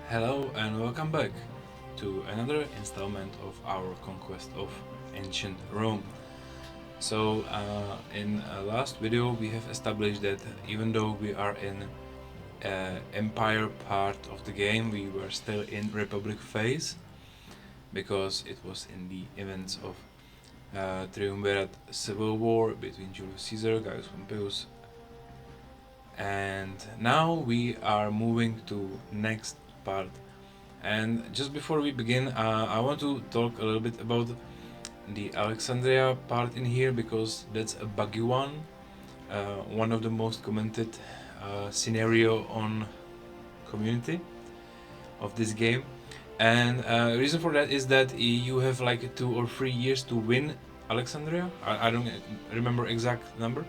Hello and welcome back to another installment of our conquest of ancient Rome. So in last video we have established that even though we are in empire part of the game, we were still in republic phase because it was in the events of triumvirate civil war between Julius Caesar, Gaius Pompeius, and now we are moving to next part. And just before we begin, I want to talk a little bit about the Alexandria part in here because that's a buggy one of the most commented scenario on community of this game. And the reason for that is that you have like 2 or 3 years to win Alexandria. I don't remember exact number,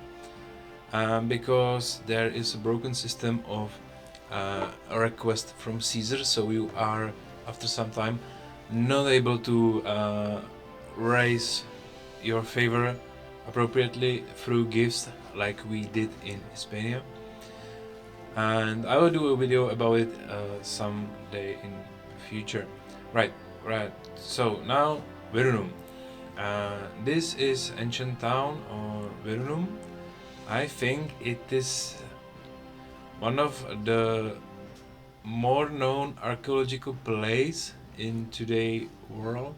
because there is a broken system of a request from Caesar, so you are after some time not able to raise your favor appropriately through gifts like we did in Hispania. And I will do a video about it someday in future. Right. So now Virunum. This is ancient town or Virunum. I think it is one of the more known archaeological places in today's world.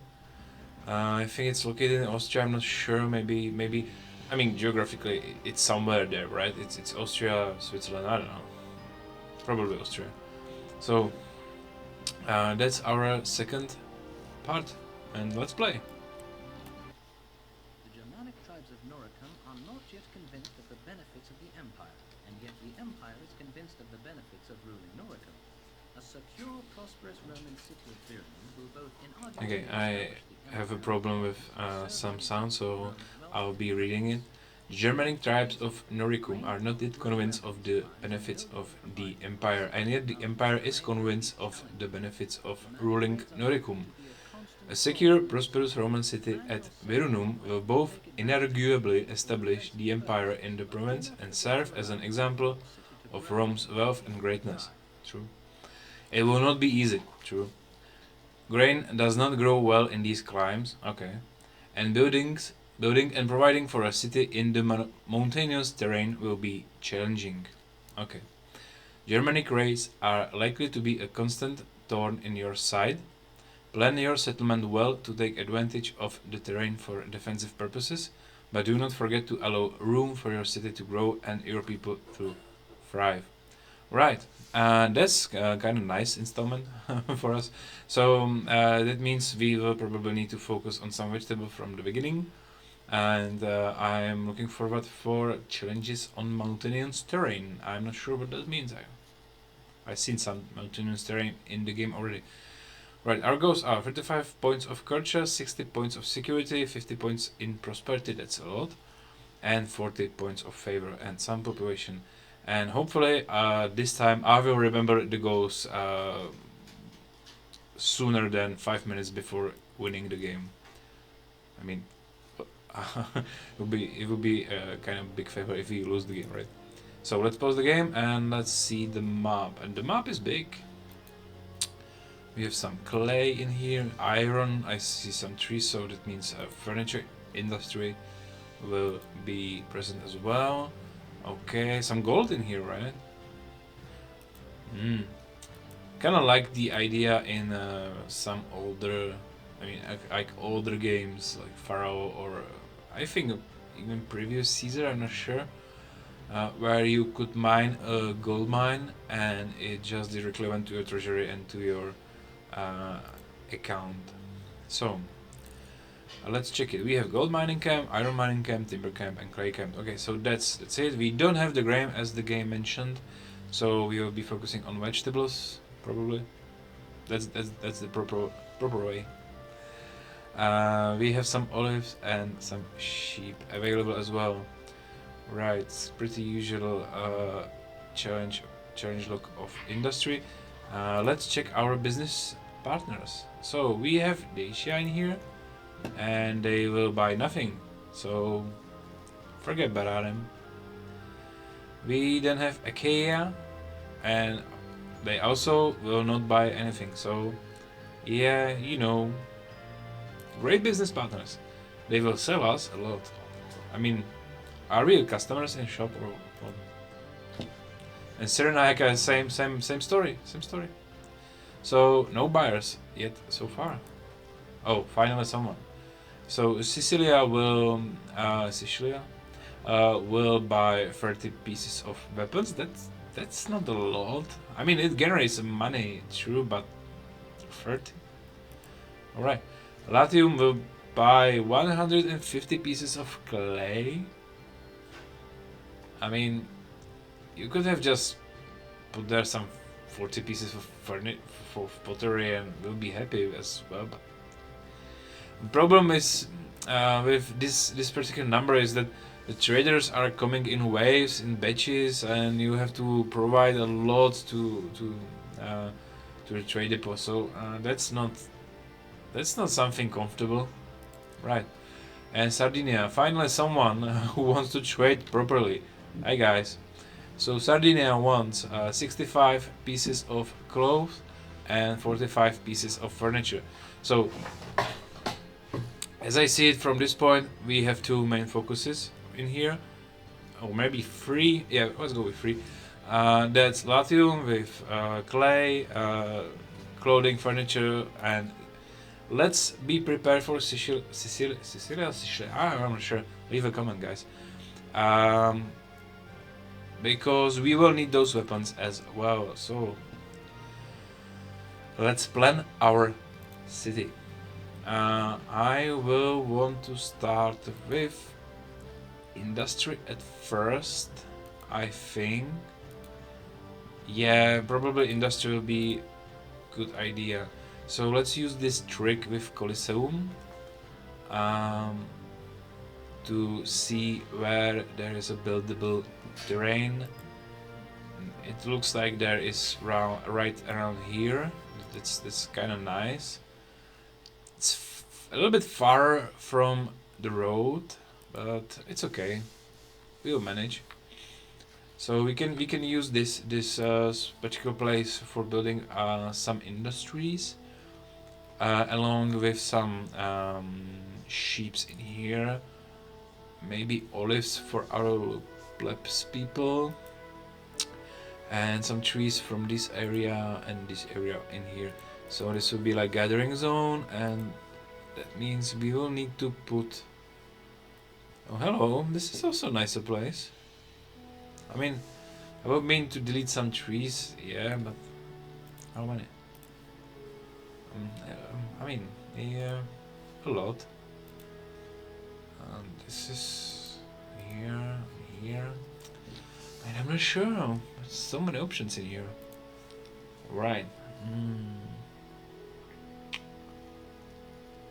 I think it's located in Austria. I'm not sure. Maybe. I mean, geographically, it's somewhere there, right? It's Austria, Switzerland. I don't know. Probably Austria. So that's our second part, and let's play. The Germanic tribes of Noricum are not yet convinced of the benefits of the empire, and yet the empire is convinced of the benefits of ruling Noricum. A secure, prosperous Roman city of Virunum will both inarguably Okay, I have a problem with some sound, so I'll be reading it. Germanic tribes of Noricum are not yet convinced of the benefits of the empire, and yet the empire is convinced of the benefits of ruling Noricum. A secure, prosperous Roman city at Virunum will both inarguably establish the empire in the province and serve as an example of Rome's wealth and greatness. True. It will not be easy. True. Grain does not grow well in these climes. Okay. And building and providing for a city in the mountainous terrain will be challenging. Okay. Germanic raids are likely to be a constant thorn in your side. Plan your settlement well to take advantage of the terrain for defensive purposes, but do not forget to allow room for your city to grow and your people to thrive. Right, that's kind of nice installment for us. So that means we will probably need to focus on some vegetable from the beginning, and I am looking forward for challenges on mountainous terrain. I'm not sure what that means. I've seen some mountainous terrain in the game already. Right, our goals are 35 points of culture, 60 points of security, 50 points in prosperity, that's a lot, and 40 points of favor and some population. And hopefully this time I will remember the goals sooner than 5 minutes before winning the game. I mean, it would be a kind of big favor if we lose the game, right? So let's pause the game and let's see the map. And the map is big. We have some clay in here, iron, I see some trees, so that means furniture industry will be present as well. Okay, some gold in here, right? Kind of like the idea in some older, like older games like Pharaoh or I think even previous Caesar, I'm not sure, where you could mine a gold mine and it just directly went to your treasury and to your account. So let's check it. We have gold mining camp, iron mining camp, timber camp, and clay camp. Okay, so that's it. We don't have the grain as the game mentioned, so we will be focusing on vegetables probably. That's the proper way. We have some olives and some sheep available as well. Right, it's pretty usual challenge look of industry. Let's check our business partners. So we have Dacia in here, and they will buy nothing. So forget about them. We then have Achaia, and they also will not buy anything. So yeah, you know, great business partners. They will sell us a lot. I mean, are real customers in shop or what? And Cyrenaica, same story, same story. So no buyers yet so far. Oh, finally someone. So Sicilia will buy 30 pieces of weapons. That's not a lot. I mean, it generates money, true, but 30. All right. Latium will buy 150 pieces of clay. I mean, you could have just put there some 40 pieces of for pottery and we'll be happy as well. But the problem is with this particular number is that the traders are coming in waves, in batches, and you have to provide a lot to the trade depot. So that's not something comfortable, right? And Sardinia, finally someone who wants to trade properly. Hi guys. So Sardinia wants 65 pieces of clothes and 45 pieces of furniture. So as I see it from this point, we have two main focuses in here, or maybe three. Yeah, let's go with three. That's Latium with clay, clothing, furniture, and let's be prepared for Sicilia. I'm not sure. Leave a comment, guys. Because we will need those weapons as well. So let's plan our city. I will want to start with industry at first, I think. Yeah, probably industry will be good idea. So let's use this trick with Colosseum to see where there is a buildable terrain. It looks like there is right around here. That's kind of nice. It's a little bit far from the road, but it's okay. We'll manage. So we can use this particular place for building some industries, along with some sheeps in here. Maybe olives for our plebs people, and some trees from this area and this area in here. So this will be like gathering zone, and that means we will need to put. Oh hello, this is also a nicer place. I mean, I would mean to delete some trees, yeah, but how many? I mean, yeah, a lot. This is here, here, and I'm not sure. There's so many options in here. Right.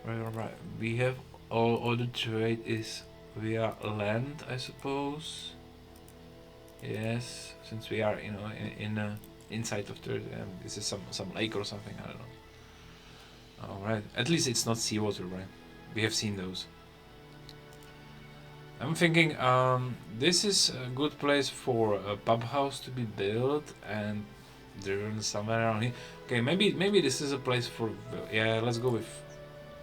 Right. We have all the trade is via land, I suppose. Yes, since we are, you know, in inside of the this is some lake or something. I don't know. All right. At least it's not seawater, right? We have seen those. I'm thinking this is a good place for a pub house to be built, and there's somewhere around here. Okay, maybe this is a place for. Yeah, let's go with.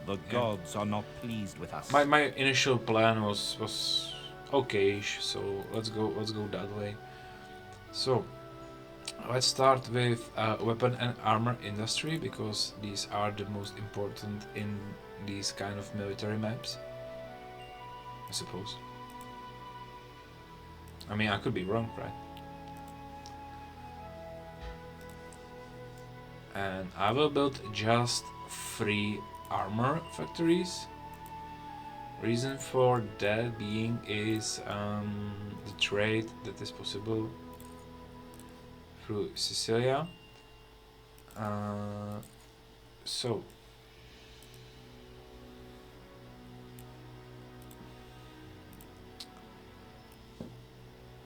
The gods are not pleased with us. My initial plan was okay, so let's go that way. So let's start with weapon and armor industry, because these are the most important in these kind of military maps, I suppose. I mean, I could be wrong, right? And I will build just 3 armor factories. Reason for that being is the trade that is possible through Sicilia. So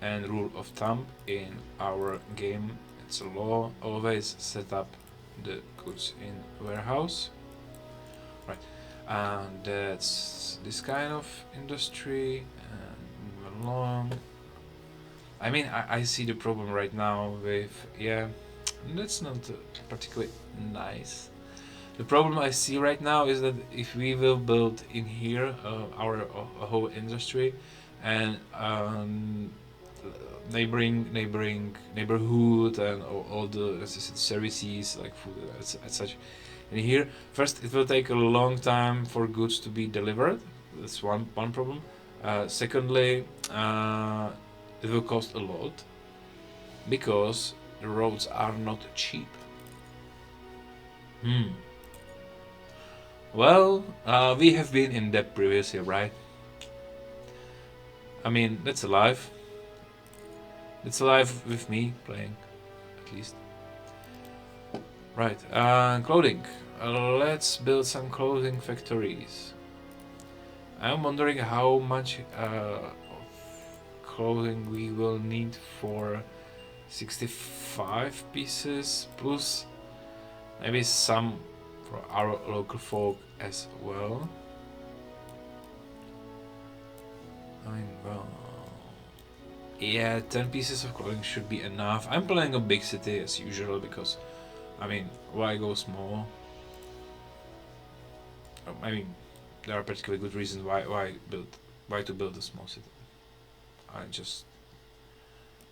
and rule of thumb in our game, it's a law, always set up the goods in warehouse, right? And that's this kind of industry, and along. I mean, I see the problem right now with, yeah, That's not particularly nice. The problem I see right now is that if we will build in here our whole industry and neighborhood and all the services like food and such in here, first it will take a long time for goods to be delivered. That's one problem. Secondly, it will cost a lot because the roads are not cheap. Well, we have been in depth previously, right? I mean, that's alive. It's alive with me playing, at least. Right, clothing. Let's build some clothing factories. I'm wondering how much of clothing we will need for 65 pieces, plus maybe some for our local folk as well. I mean, well, yeah, 10 pieces of clothing should be enough. I'm playing a big city as usual because, I mean, why go small? I mean, there are particularly good reasons why to build a small city.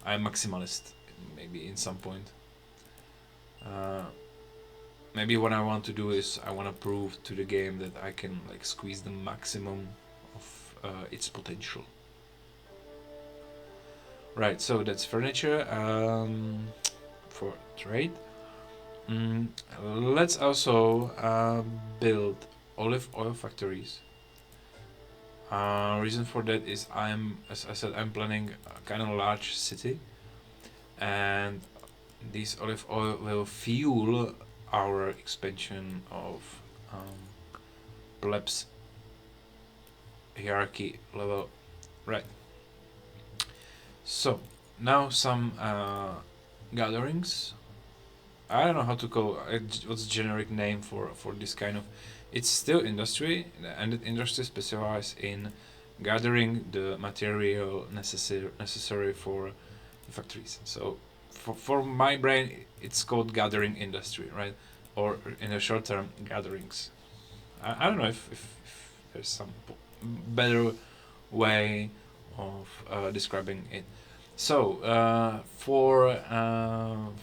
I'm maximalist, maybe in some point. Maybe what I want to do is I want to prove to the game that I can like squeeze the maximum of its potential. Right, so that's furniture for trade. Let's also build olive oil factories. Reason for that is as I said, I'm planning a kind of large city, and this olive oil will fuel our expansion of plebs hierarchy level. Right. So now some gatherings. I don't know how to call it. What's the generic name for this kind of? It's still industry, and the industry specializes in gathering the material necessary for the factories. So for my brain, it's called gathering industry, right? Or in the short term, gatherings. I don't know if there's some better way of describing it. So for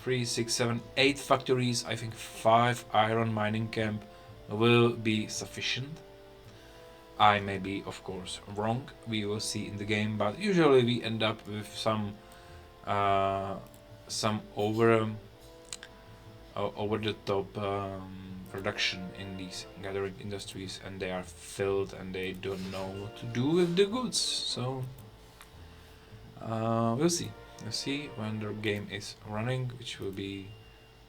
3, 6, 7, 8 factories, I think 5 iron mining camp will be sufficient. I may be, of course, wrong. We will see in the game, but usually we end up with some over the top production in these gathering industries, and they are filled and they don't know what to do with the goods. So we'll see. We'll see when the game is running, which will be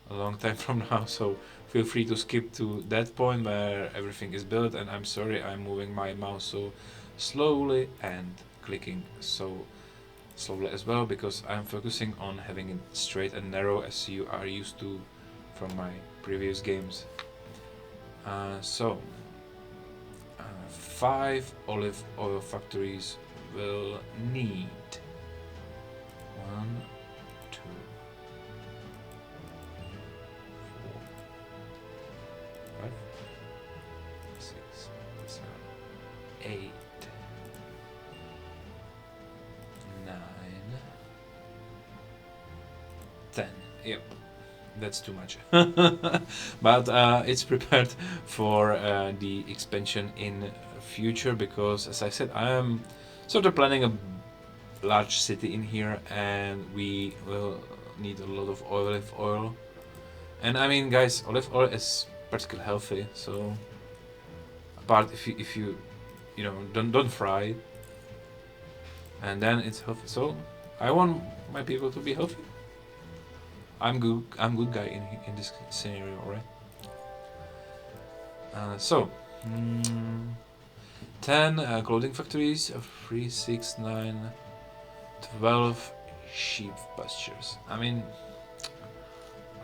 a long time from now. So feel free to skip to that point where everything is built. And I'm sorry, I'm moving my mouse so slowly and clicking so slowly as well, because I'm focusing on having it straight and narrow as you are used to from my previous games. So 5 olive oil factories will need 1, 2, 4, 5, 6, 7, 8, 9, 10. Yep, that's too much. But it's prepared for the expansion in future, because as I said, I am sort of planning a large city in here, and we will need a lot of olive oil. And I mean, guys, olive oil is particularly healthy, so apart if you don't fry it, and then it's healthy. So I want my people to be healthy. I'm good guy in this scenario, right? So 10 clothing factories, 3, 6, 9, 12 sheep pastures. I mean,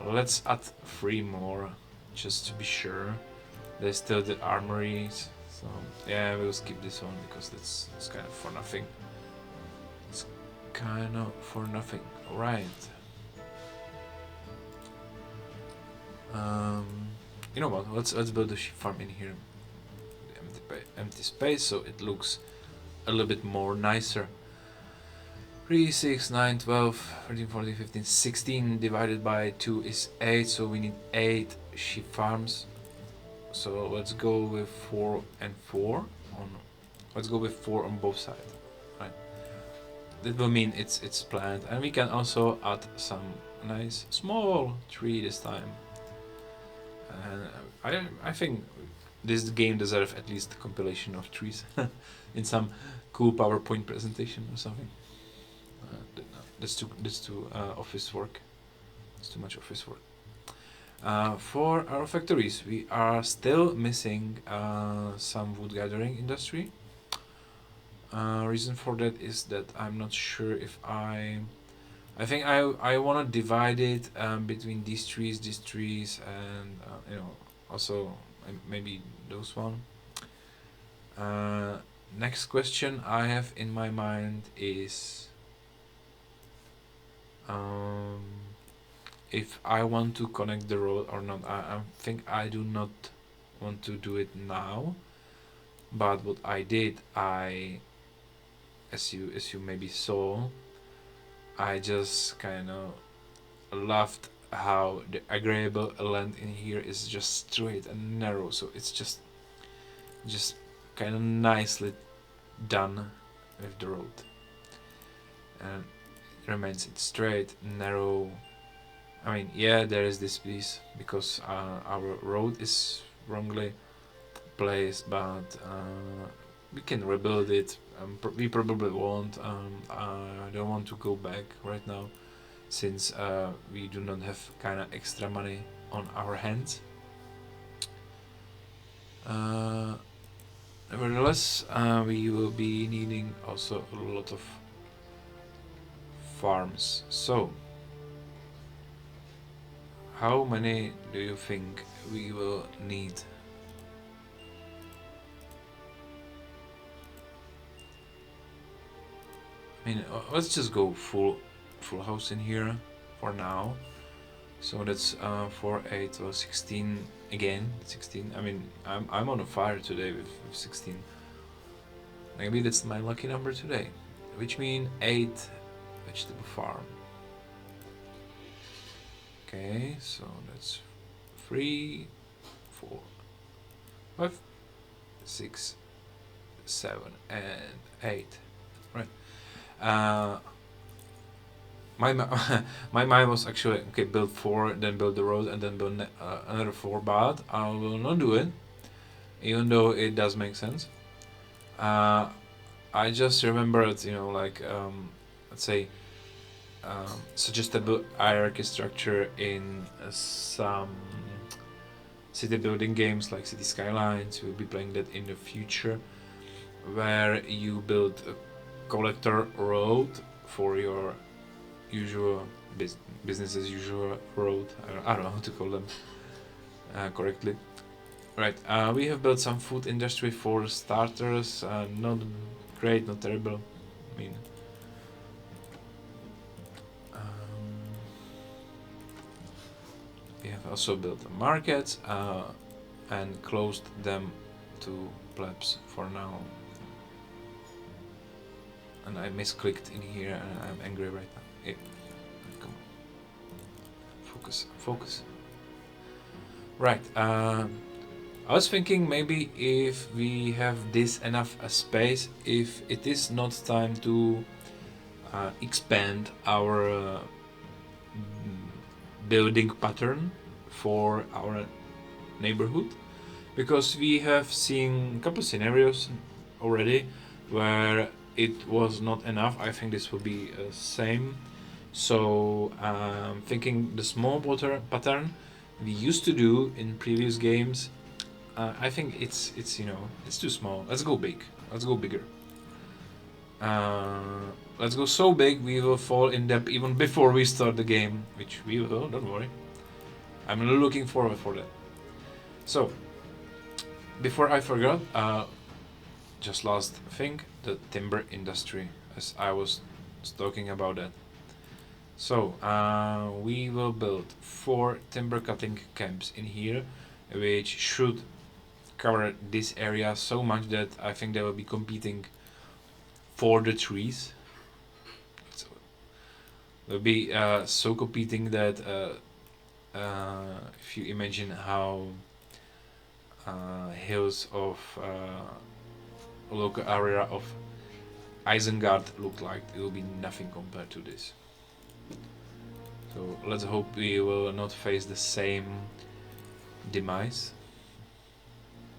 let's add 3 more just to be sure. There's still the armories, so yeah, we'll skip this one because that's kind of for nothing. It's kind of for nothing, right? You know what? Let's build a sheep farm in here. Empty space, so it looks a little bit more nicer. 3, 6, 9, 12, 13, 14, 15, 16 divided by 2 is 8, so we need 8 sheep farms. So let's go with 4 and 4 on. Let's go with 4 on both sides. Right. That will mean it's planned, and we can also add some nice small tree this time. And I think this game deserves at least a compilation of trees in some cool PowerPoint presentation or something. That's too office work. It's too much office work. For our factories, we are still missing some wood gathering industry. Reason for that is that I'm not sure if I think I want to divide it between these trees, and you know, also maybe those one. Next question I have in my mind is if I want to connect the road or not. I think I do not want to do it now, but what I did, as you maybe saw, I just kind of loved how the agreeable land in here is just straight and narrow, so it's just kind of nicely done with the road, and it remains it straight, narrow. I mean, yeah, there is this piece because our road is wrongly placed, but we can rebuild it. We probably won't. I don't want to go back right now, since we do not have kind of extra money on our hands. Nevertheless, we will be needing also a lot of farms. So, how many do you think we will need? I mean, let's just go full house in here for now. So that's 4, 8, or 16 again. 16. I mean, I'm on a fire today with 16. Maybe that's my lucky number today, which means 8 vegetable farm. Okay, so that's 3, 4, 5, 6, 7, and 8. Right. My my mind was actually okay. Build 4, then build the road, and then build another 4. But I will not do it, even though it does make sense. I just remembered, you know, like let's say suggestible hierarchy structure in some city building games like City Skylines. We'll be playing that in the future, where you build a collector road for your usual business as usual road. I don't know how to call them correctly. Right, we have built some food industry for starters. Not great, not terrible. I mean, we have also built a market and closed them to plebs for now. And I misclicked in here and I'm angry right now. Yeah. Come on. Focus. Right. I was thinking maybe if we have this enough space, if it is not time to expand our building pattern for our neighborhood, because we have seen a couple scenarios already where it was not enough. I think this will be same. So thinking the small pattern we used to do in previous games, I think it's you know, it's too small. Let's go big. Let's go bigger. Let's go so big we will fall in debt even before we start the game, which we will. Don't worry. I'm looking forward for that. So before I forgot, just last thing, the timber industry, as I was talking about that. So we will build 4 timber cutting camps in here, which should cover this area so much that I think they will be competing for the trees. So they'll be so competing that if you imagine how hills of local area of Isengard look like, it will be nothing compared to this. So let's hope we will not face the same demise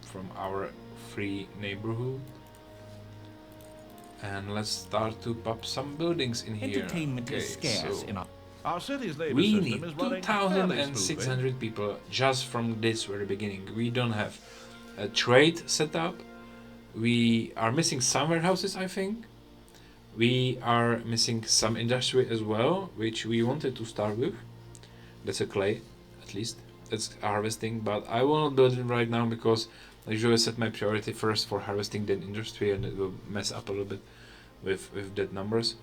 from our free neighborhood. And let's start to pop some buildings in here. Entertainment is scarce so in our city's labor we system need is running fairly smoothly. 2,600 people just from this very beginning. We don't have a trade set up. We are missing some warehouses, I think. We are missing some industry as well, which we wanted to start with. That's a clay, at least. That's harvesting, but I will not build it right now because I usually set my priority first for harvesting then industry, and it will mess up a little bit with that numbers.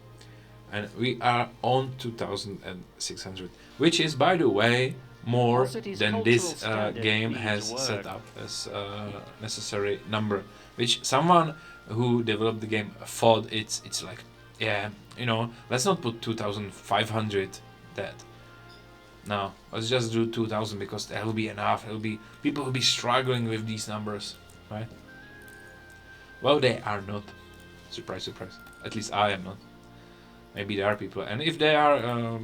And we are on 2,600, which is, by the way, more than this game has set up as necessary number, which someone who developed the game thought it's like, yeah, you know, let's not put 2,500 that. No, let's just do 2,000 because that will be enough. It'll be people will be struggling with these numbers, right? Well, they are not. Surprise, surprise. At least I am not. Maybe there are people, and if they are,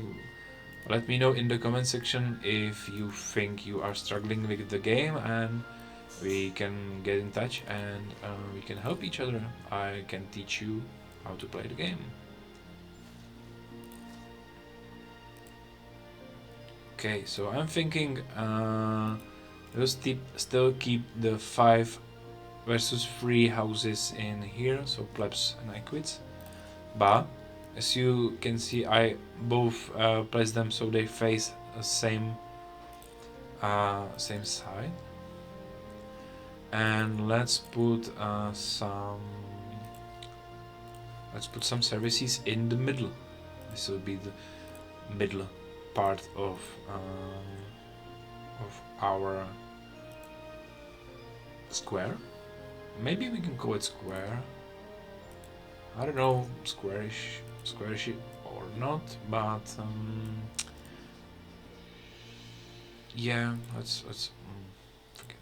let me know in the comment section if you think you are struggling with the game, and we can get in touch and we can help each other. I can teach you how to play the game. Okay, so I'm thinking we'll still keep the 5 versus 3 houses in here, so plebs and equids, but as you can see, I both place them so they face the same side. And let's put some services in the middle. This will be the middle part of our square. Maybe we can call it square. I don't know, squarish or not, but yeah, let's forget.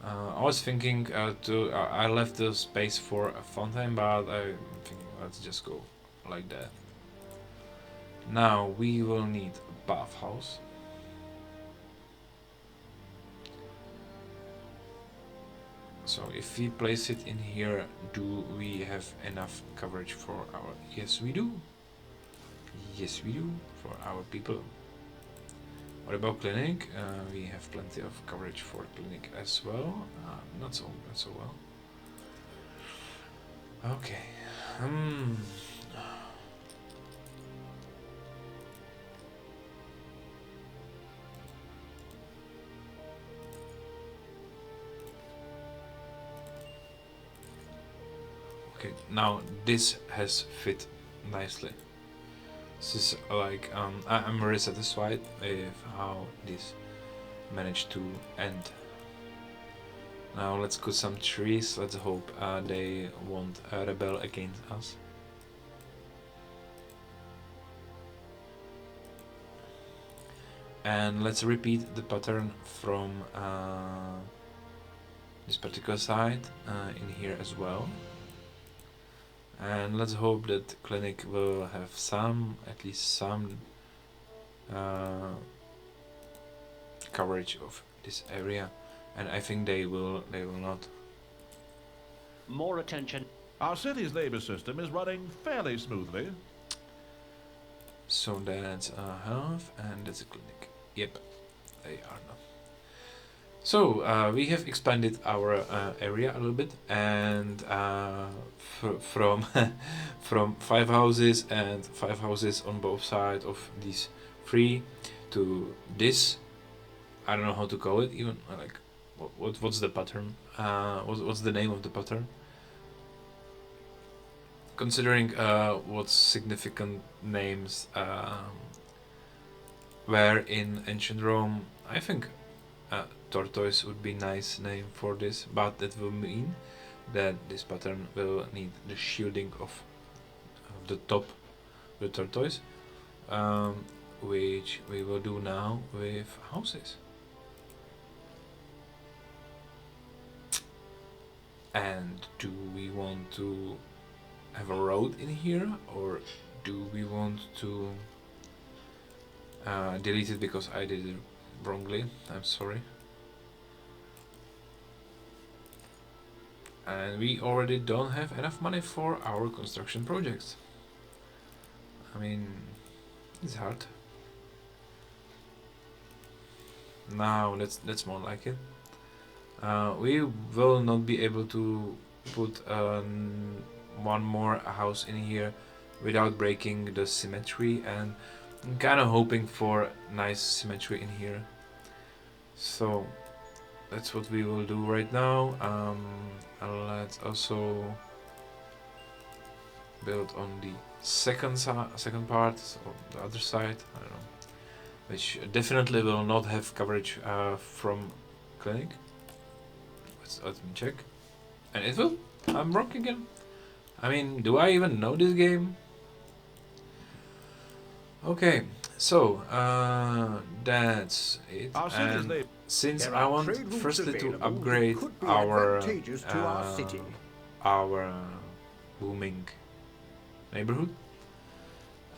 I was thinking I left the space for a fountain, but I'm thinking let's just go like that. Now we will need a bathhouse. So if we place it in here, do we have enough coverage for our... Yes, we do. Yes, we do, for our people. What about clinic? We have plenty of coverage for clinic as well. Not so well. Okay. Okay, now this has fit nicely. This is like, I'm very satisfied with how this managed to end. Now let's cut some trees. Let's hope they won't rebel against us. And let's repeat the pattern from this particular side in here as well. And let's hope that clinic will have at least some coverage of this area, and I think they will not. More attention. Our city's labor system is running fairly smoothly. So that's a health and that's a clinic. Yep, they are not. So we have expanded our area a little bit, and from from 5 houses and 5 houses on both sides of these 3 to this. I don't know how to call it even. Like, what's the pattern? What's the name of the pattern? considering what significant names were in ancient Rome, I think tortoise would be nice name for this, but that will mean that this pattern will need the shielding of the top, the tortoise, which we will do now with houses. And do we want to have a road in here, or do we want to delete it because I did it wrongly? I'm sorry. And we already don't have enough money for our construction projects. I mean, it's hard. Now that's more like it. We will not be able to put one more house in here without breaking the symmetry, and I'm kind of hoping for nice symmetry in here. So that's what we will do right now. Let's also build on the second part, so the other side. I don't know, which definitely will not have coverage from clinic. Let me check. And it will. I'm wrong again. I mean, do I even know this game? Okay, so that's it. And since I want firstly to upgrade our booming neighborhood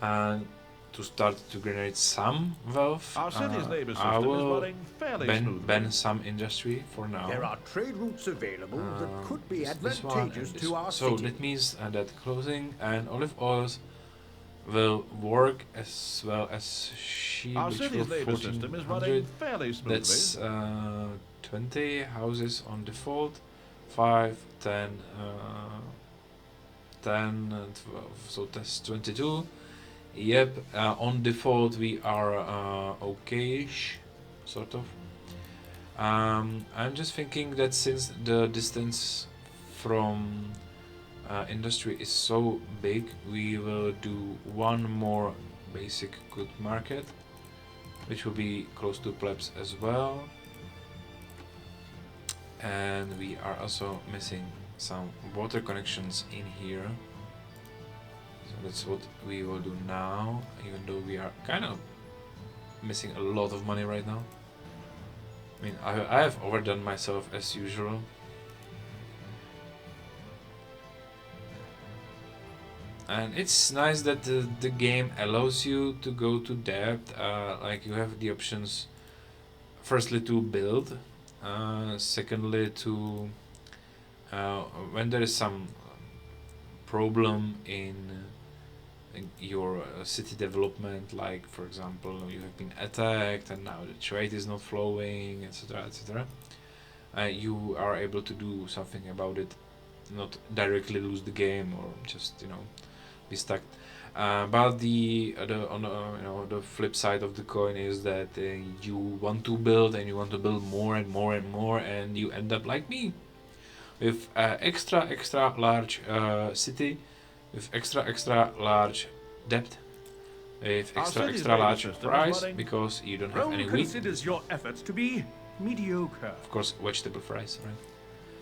and to start to generate some wealth, I will ban some industry for now. There are trade routes available that could be advantageous to our so city. that means that clothing and olive oils will work as well as sheep, Our which city's will labor system is 1400. running fairly smoothly. That's 20 houses on default, 5, 10, 10, 12, so that's 22. Yep, on default we are okay-ish, sort of. I'm just thinking that since the distance from industry is so big, we will do one more basic good market, which will be close to plebs as well. And we are also missing some water connections in here. So that's what we will do now, even though we are kind of missing a lot of money right now. I mean, I have overdone myself as usual. And it's nice that the game allows you to go to depth, like you have the options firstly to build, secondly to when there is some problem in your city development, like for example you have been attacked and now the trade is not flowing, etc, etc, you are able to do something about it, not directly lose the game or just, you know, be stuck. But the the flip side of the coin is that you want to build and you want to build more and more and more, and you end up like me with extra large city, with extra large debt, with extra large price, because you don't have any wheat. Considers your efforts to be mediocre. Of course, vegetable fries, right?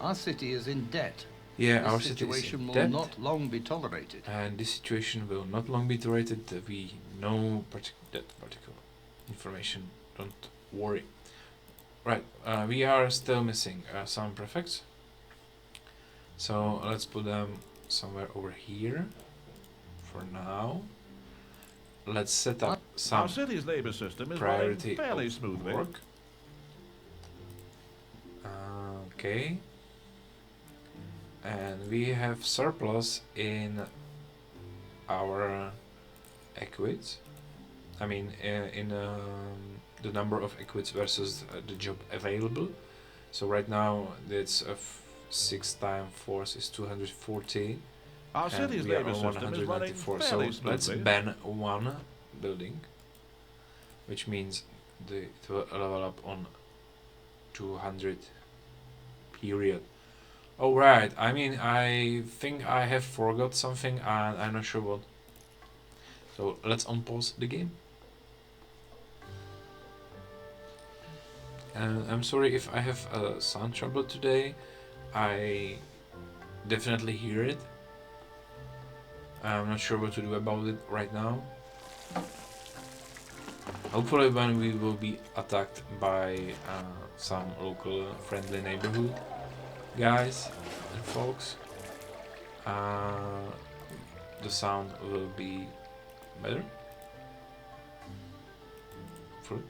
Our city is in debt. Yeah, This our city is situation in will debt, not long be tolerated. and this situation will not long be tolerated. We know that particular information. Don't worry. Right, we are still missing some prefects, so let's put them somewhere over here for now. Let's set up some Our city's labor system is running priority fairly of smoothly. work. Okay. And we have surplus in our equids. I mean, in the number of equids versus the job available. So right now, it's 6 times force is 240. Our And city's we are labor on system is running 194. fairly So let's smoothly. ban one building, which means it will level up on 200 period. Oh right, I mean I think I have forgot something and I'm not sure what. So let's unpause the game. I'm sorry if I have sound trouble today. I definitely hear it. I'm not sure what to do about it right now. Hopefully when we will be attacked by some local friendly neighborhood guys and folks, the sound will be better. Hopefully.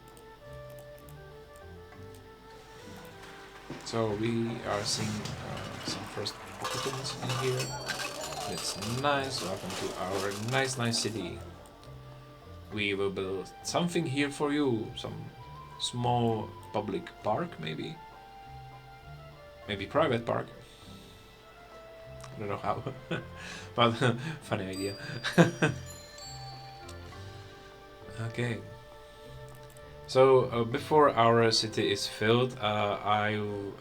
So we are seeing some first occupants in here. It's nice. Welcome to our nice city. We will build something here for you. Some small public park, maybe. Maybe private park. I don't know how, but funny idea. Okay. So before our city is filled, will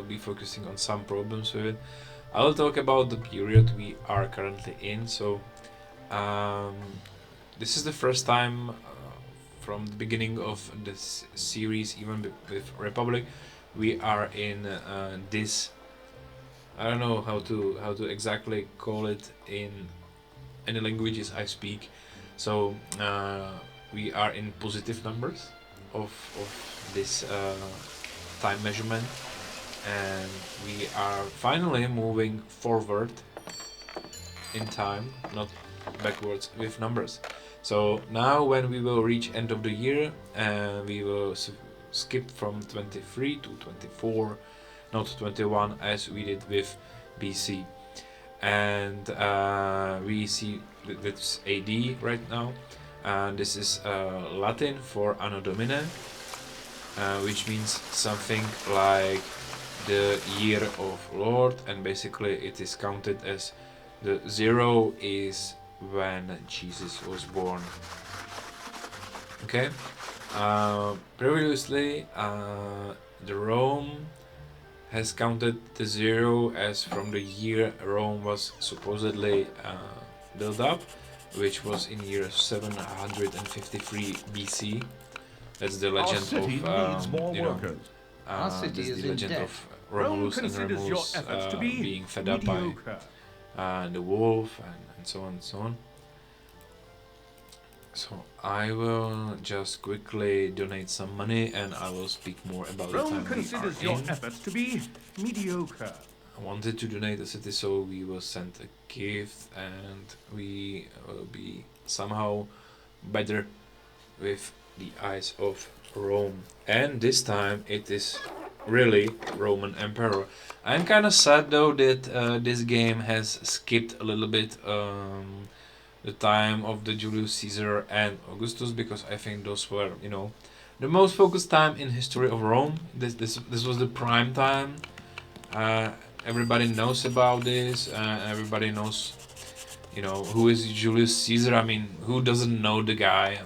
be focusing on some problems with it. I will talk about the period we are currently in. So this is the first time from the beginning of this series, even with Republic, we are in this. I don't know how to exactly call it in any languages I speak. So we are in positive numbers of this time measurement, and we are finally moving forward in time, not backwards with numbers. So now when we will reach end of the year, we will skip from 23 to 24, not 21 as we did with BC. And we see that's AD right now. This is Latin for Anno Domini, which means something like the year of Lord, and basically it is counted as the 0 is when Jesus was born. Okay. Previously, the Rome has counted the 0 as from the year Rome was supposedly built up, which was in year 753 BC. That's the legend city needs more of workers. Our city this is the in legend debt. of Rome Romulus and considers your Remus efforts to be being fed up by mediocre. the wolf and so on and so on. So I will just quickly donate some money and I will speak more about the Rome time considers we are your in. efforts to be mediocre. I wanted to donate the city, so we will send a gift and we will be somehow better with the eyes of Rome. And this time it is really Roman Emperor. I'm kind of sad though that this game has skipped a little bit the time of the Julius Caesar and Augustus, because I think those were, the most focused time in history of Rome. This was the prime time. Everybody knows about this. Everybody knows, who is Julius Caesar. I mean, who doesn't know the guy?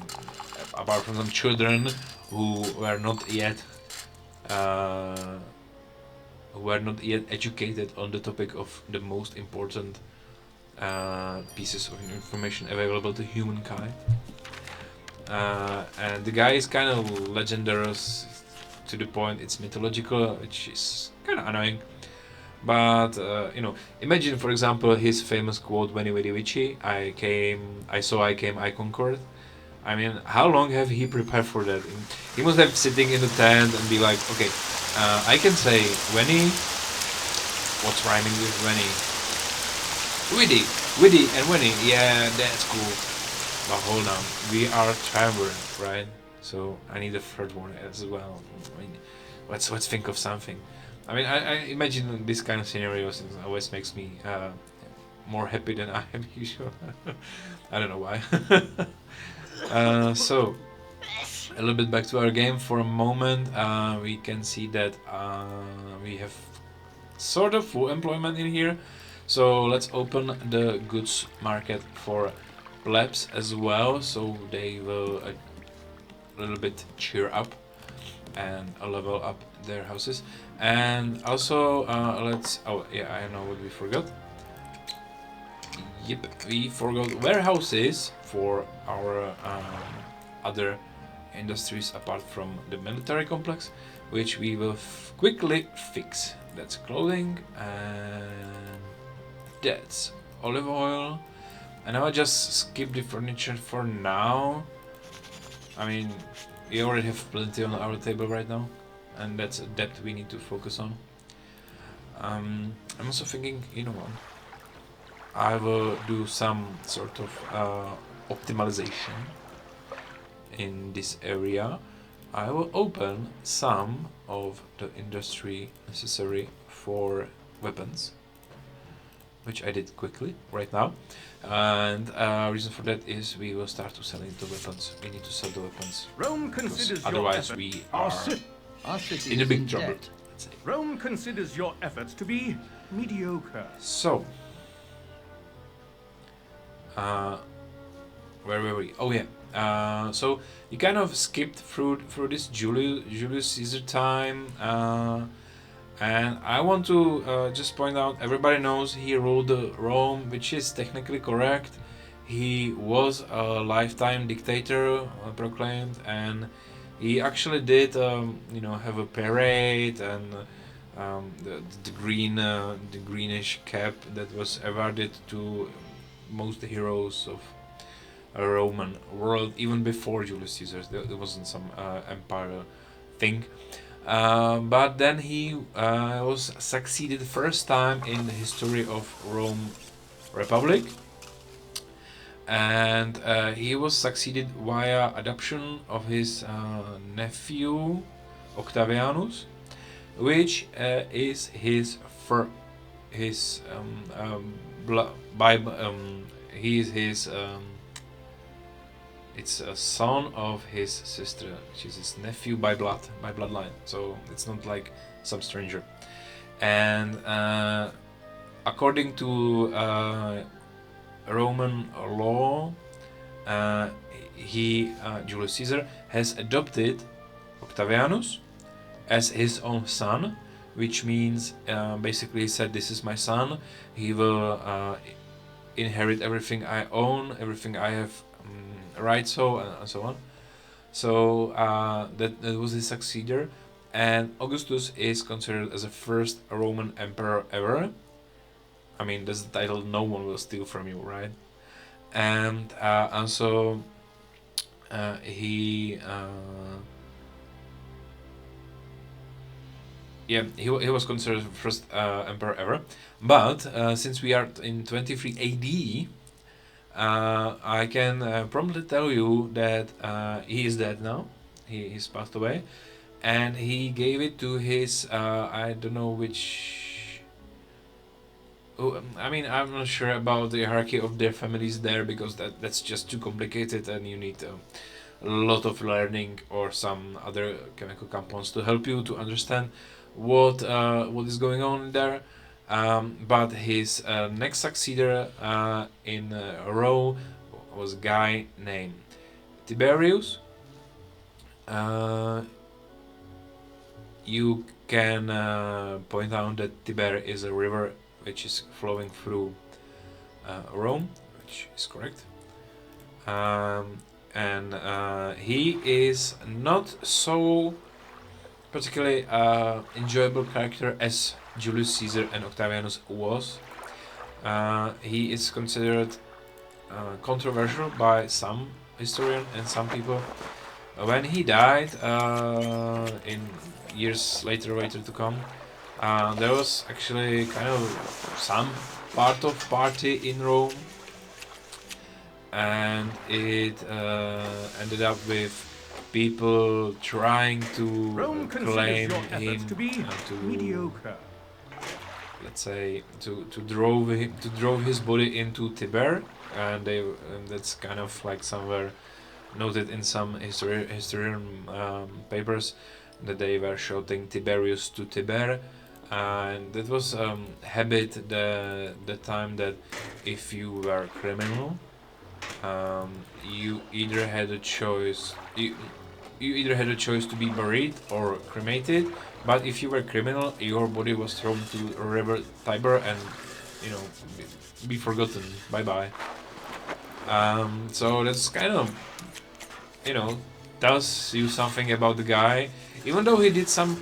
Apart from some children who were not yet educated on the topic of the most important pieces of information available to humankind. And the guy is kind of legendary to the point it's mythological, which is kind of annoying. But imagine, for example, his famous quote, "Veni, vidi, vici." I saw, I came, I conquered. I mean, how long have he prepared for that? He must have sitting in the tent and be like, okay, I can say Veni. What's rhyming with Veni? Vidi and Veni. Yeah, that's cool. But hold on, we are triumvirate, right? So I need a third one as well. I mean, let's think of something. I mean, I imagine this kind of scenarios always makes me more happy than I am usual. I don't know why. So, a little bit back to our game for a moment. We can see that we have sort of full employment in here. So let's open the goods market for plebs as well, so they will a little bit cheer up. and level up their houses. And also, let's. Oh yeah, I know what we forgot. Yep, we forgot warehouses for our other industries apart from the military complex, which we will quickly fix. That's clothing and that's olive oil. And I'll just skip the furniture for now. I mean, we already have plenty on our table right now, and that's a debt we need to focus on. I'm also thinking, you know what? I will do some sort of optimization in this area. I will open some of the industry necessary for weapons, which I did quickly right now. And reason for that is we will start to selling the weapons. We need to sell the weapons. Rome considers your Otherwise effort- we Our are ci- Our city in a is big in trouble. debt. Let's say. Rome considers your efforts to be mediocre. So, where were we? Oh yeah. So you kind of skipped through this Julius Caesar time, and I want to just point out everybody knows he ruled Rome, which is technically correct. He was a lifetime dictator proclaimed, and he actually did have a parade and the greenish cap that was awarded to most heroes of a Roman world even before Julius Caesar. There wasn't some empire thing. But then he was succeeded first time in the history of Rome Republic, and he was succeeded via adoption of his nephew Octavianus, which is his he is his it's a son of his sister, which is his nephew by bloodline. So it's not like some stranger. And according to Roman law, Julius Caesar has adopted Octavianus as his own son, which means basically he said, "This is my son. He will inherit everything I own, everything I have right, so and so on." So that was his successor, and Augustus is considered as the first Roman emperor ever. I mean, that's the title no one will steal from you, right? And so he was considered the first emperor ever. But since we are in 23 AD, I can promptly tell you that he is dead now. He's passed away, and he gave it to his I don't know which. I mean, I'm not sure about the hierarchy of their families there, because that's just too complicated, and you need a lot of learning or some other chemical compounds to help you to understand what is going on there. But his next successor in Rome was a guy named Tiberius. You can point out that Tiber is a river which is flowing through Rome, which is correct. And he is not so particularly enjoyable character as Julius Caesar and Octavianus was. He is considered controversial by some historians and some people. When he died in years later to come, there was actually kind of some part of party in Rome, and it ended up with people trying to Rome claim considers your efforts him to be to mediocre. let's say to drove his body into Tiber, and that's kind of like somewhere noted in some historian papers that they were shouting Tiberius to Tiber, and that was habit the time that if you were criminal, you either had a choice. you either had a choice to be buried or cremated, but if you were criminal, your body was thrown to river Tiber and, you know, be forgotten. Bye bye. So that's kind of, you know, tells you something about the guy. Even though he did some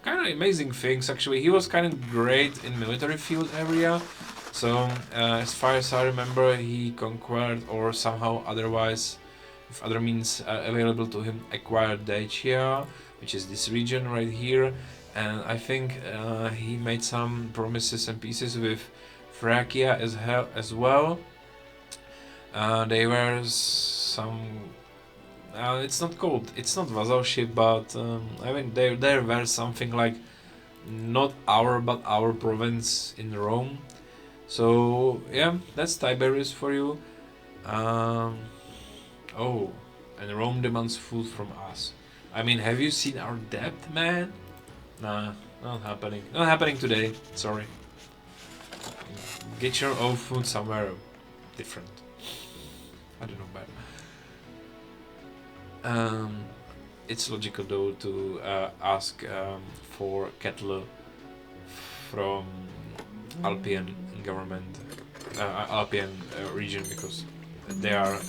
kind of amazing things, actually, he was kind of great in military field area. So as far as I remember, he conquered or somehow otherwise, with other means available to him, acquired Dacia, which is this region right here. And I think he made some promises and pieces with Thracia as well. They were some. It's not vassalship, but I mean there were something like not our but our province in Rome. So yeah, that's Tiberius for you. Oh, and Rome demands food from us. I mean, have you seen our debt, man? Nah, not happening. Not happening today. Sorry. Get your own food somewhere different. I don't know, but it's logical though to ask for cattle from Alpian government, Alpian region, because they are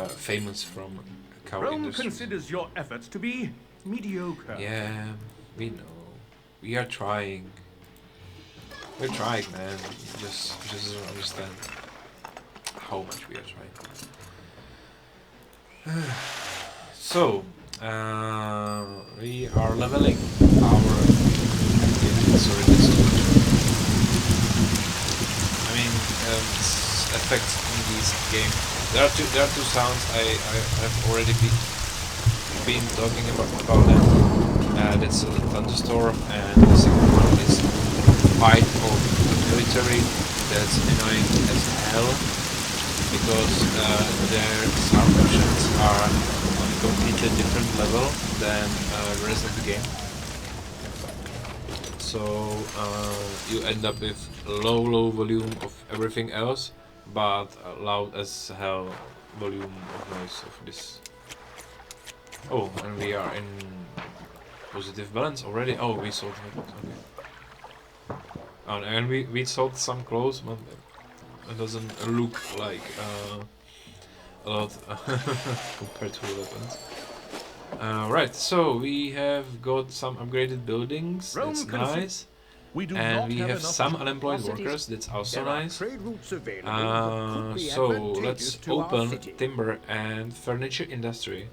famous from cow Rome industry. considers your efforts to be mediocre. Yeah, we know. We are trying. We're trying, man. Just don't understand how much we are trying. So, we are leveling our. Sorry, that's too much. I mean, effects in this game. There are two sounds I have already been talking about them. That's a thunderstorm, and the second one is fight of the military. That's annoying as hell because their sound options are on a completely different level than the rest of the game. So you end up with low volume of everything else, but loud as hell volume of noise of this. Oh, and we are in positive balance already. Oh, we sold it. Okay. And we sold some clothes, but it doesn't look like a lot compared to weapons. Right, so we have got some upgraded buildings. That's nice. We do And not we have enough some unemployed workers. That's also There are nice. trade routes available that could be So advantageous let's to our open city. timber and furniture industry.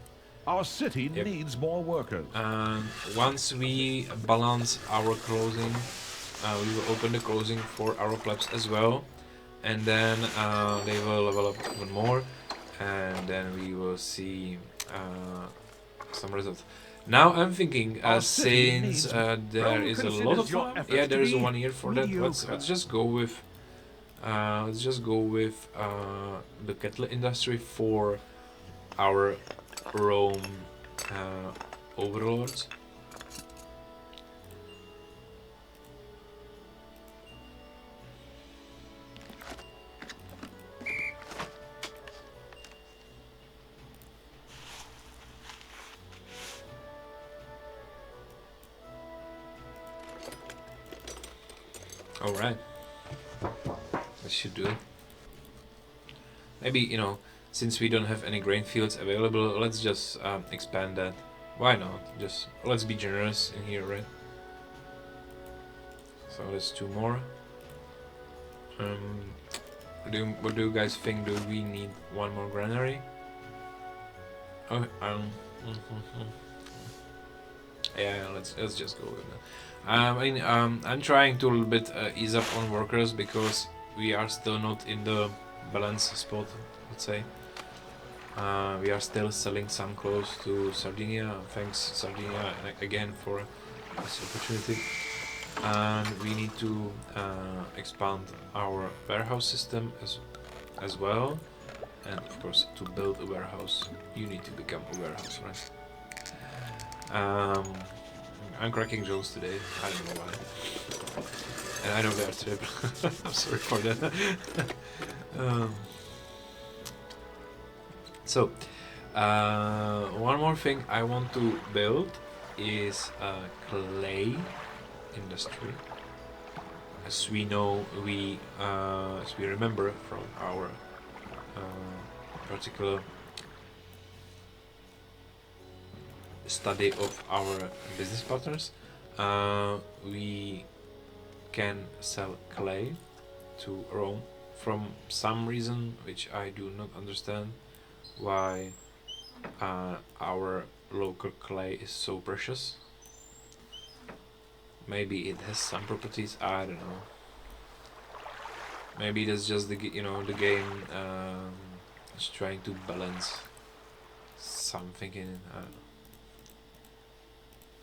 Our city Yep. needs more workers. And once we balance our closing, we will open the closing for our plebs as well, and then they will level up even more, and then we will see some results. Now I'm thinking, Our city since needs- there Rome is a lot considers of your efforts yeah, to there is be 1 year for that. Let's mediocre. just go with the cattle industry for our Rome overlords. All right, that should do it. Maybe, you know, since we don't have any grain fields available, let's just expand that. Why not? Just let's be generous in here, right? So that's 2 more. What do you guys think? Do we need 1 more granary? Oh, yeah, let's just go with that. I mean, I'm trying to a little bit ease up on workers because we are still not in the balance spot, let's say. We are still selling some clothes to Sardinia. Thanks Sardinia again for this opportunity. And we need to expand our warehouse system as well. And of course, to build a warehouse, you need to become a warehouse, right? I'm cracking jokes today. I don't know why. And I know they are terrible. I'm sorry for that. So, One more thing I want to build is a clay industry. As we know, as we remember from our particular study of our business partners, we can sell clay to Rome from some reason which I do not understand why our local clay is so precious. Maybe it has some properties, I don't know. Maybe that's just the the game is trying to balance something in it. I don't know.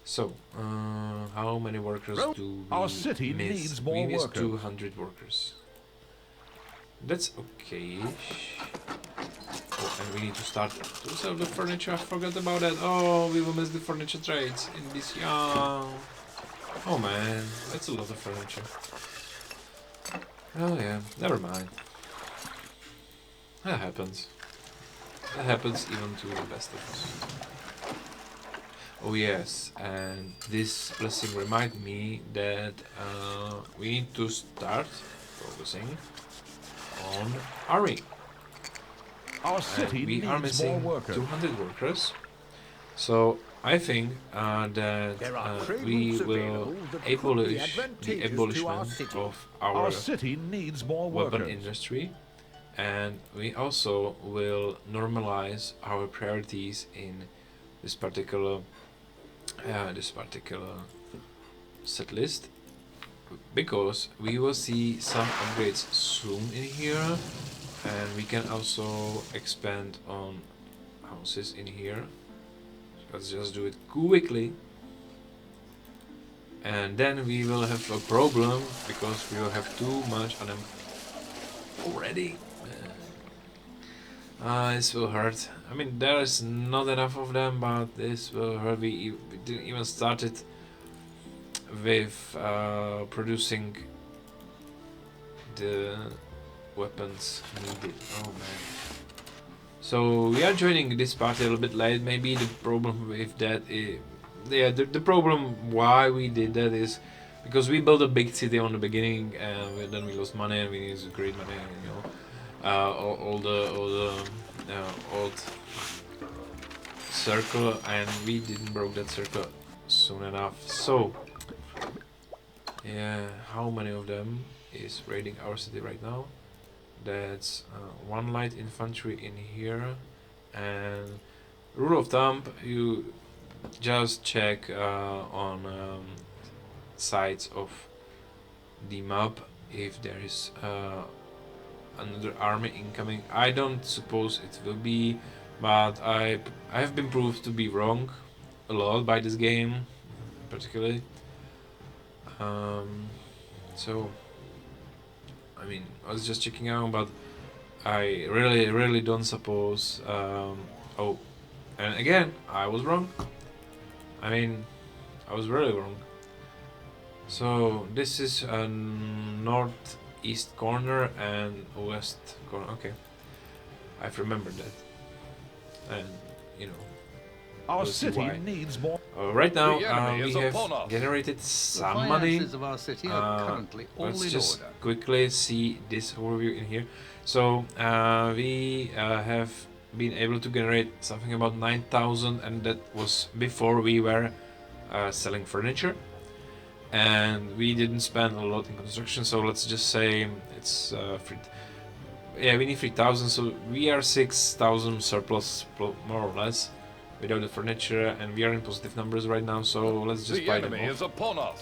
So, how many workers Rome, do we our city miss? needs more We miss workers. 200 workers. That's okay-ish. Oh, and we need to start to sell the furniture. I forgot about that. Oh, we will miss the furniture trades in this young. Oh man, that's a lot of furniture. Oh yeah, never mind. That happens. That happens even to the best of us. Oh yes, and this blessing remind me that we need to start focusing on army. Our city And we are needs more missing workers. 200 workers. So I think that There are trade we routes will available that could be abolish the advantageous to our abolishment city. of Our our city needs more weapon workers. industry, and we also will normalize our priorities in this particular set list, because we will see some upgrades soon in here, and we can also expand on houses in here. Let's just do it quickly, and then we will have a problem because we will have too much on them already. This will hurt. I mean, there is not enough of them, but this will hurt. We didn't even started with producing the weapons needed. Oh man. So we are joining this party a little bit late. Maybe the problem with that is, yeah, the problem why we did that is because we built a big city on the beginning, and then we lost money, and we need to create money, all the old circle, and we didn't broke that circle soon enough. So yeah, how many of them is raiding our city right now? That's one light infantry in here, and rule of thumb, you just check on sides of the map if there is another army incoming. I don't suppose it will be, but I have been proved to be wrong a lot by this game, particularly. So I mean, I was just checking out, but I really don't suppose. Oh, and again, I was wrong. I mean, I was really wrong. So this is a northeast corner and west corner. Okay, I've remembered that, and you know. Our We'll see city why. needs more. Right now, The enemy we is have upon us. generated The some money. finances of our city are currently all Let's in just order. quickly see this overview in here. So we have been able to generate something about 9,000, and that was before we were selling furniture, and we didn't spend a lot in construction. So let's just say it's yeah, we need 3,000, so we are 6,000 surplus more or less without the furniture, and we are in positive numbers right now, so let's just The buy them enemy off. is upon us.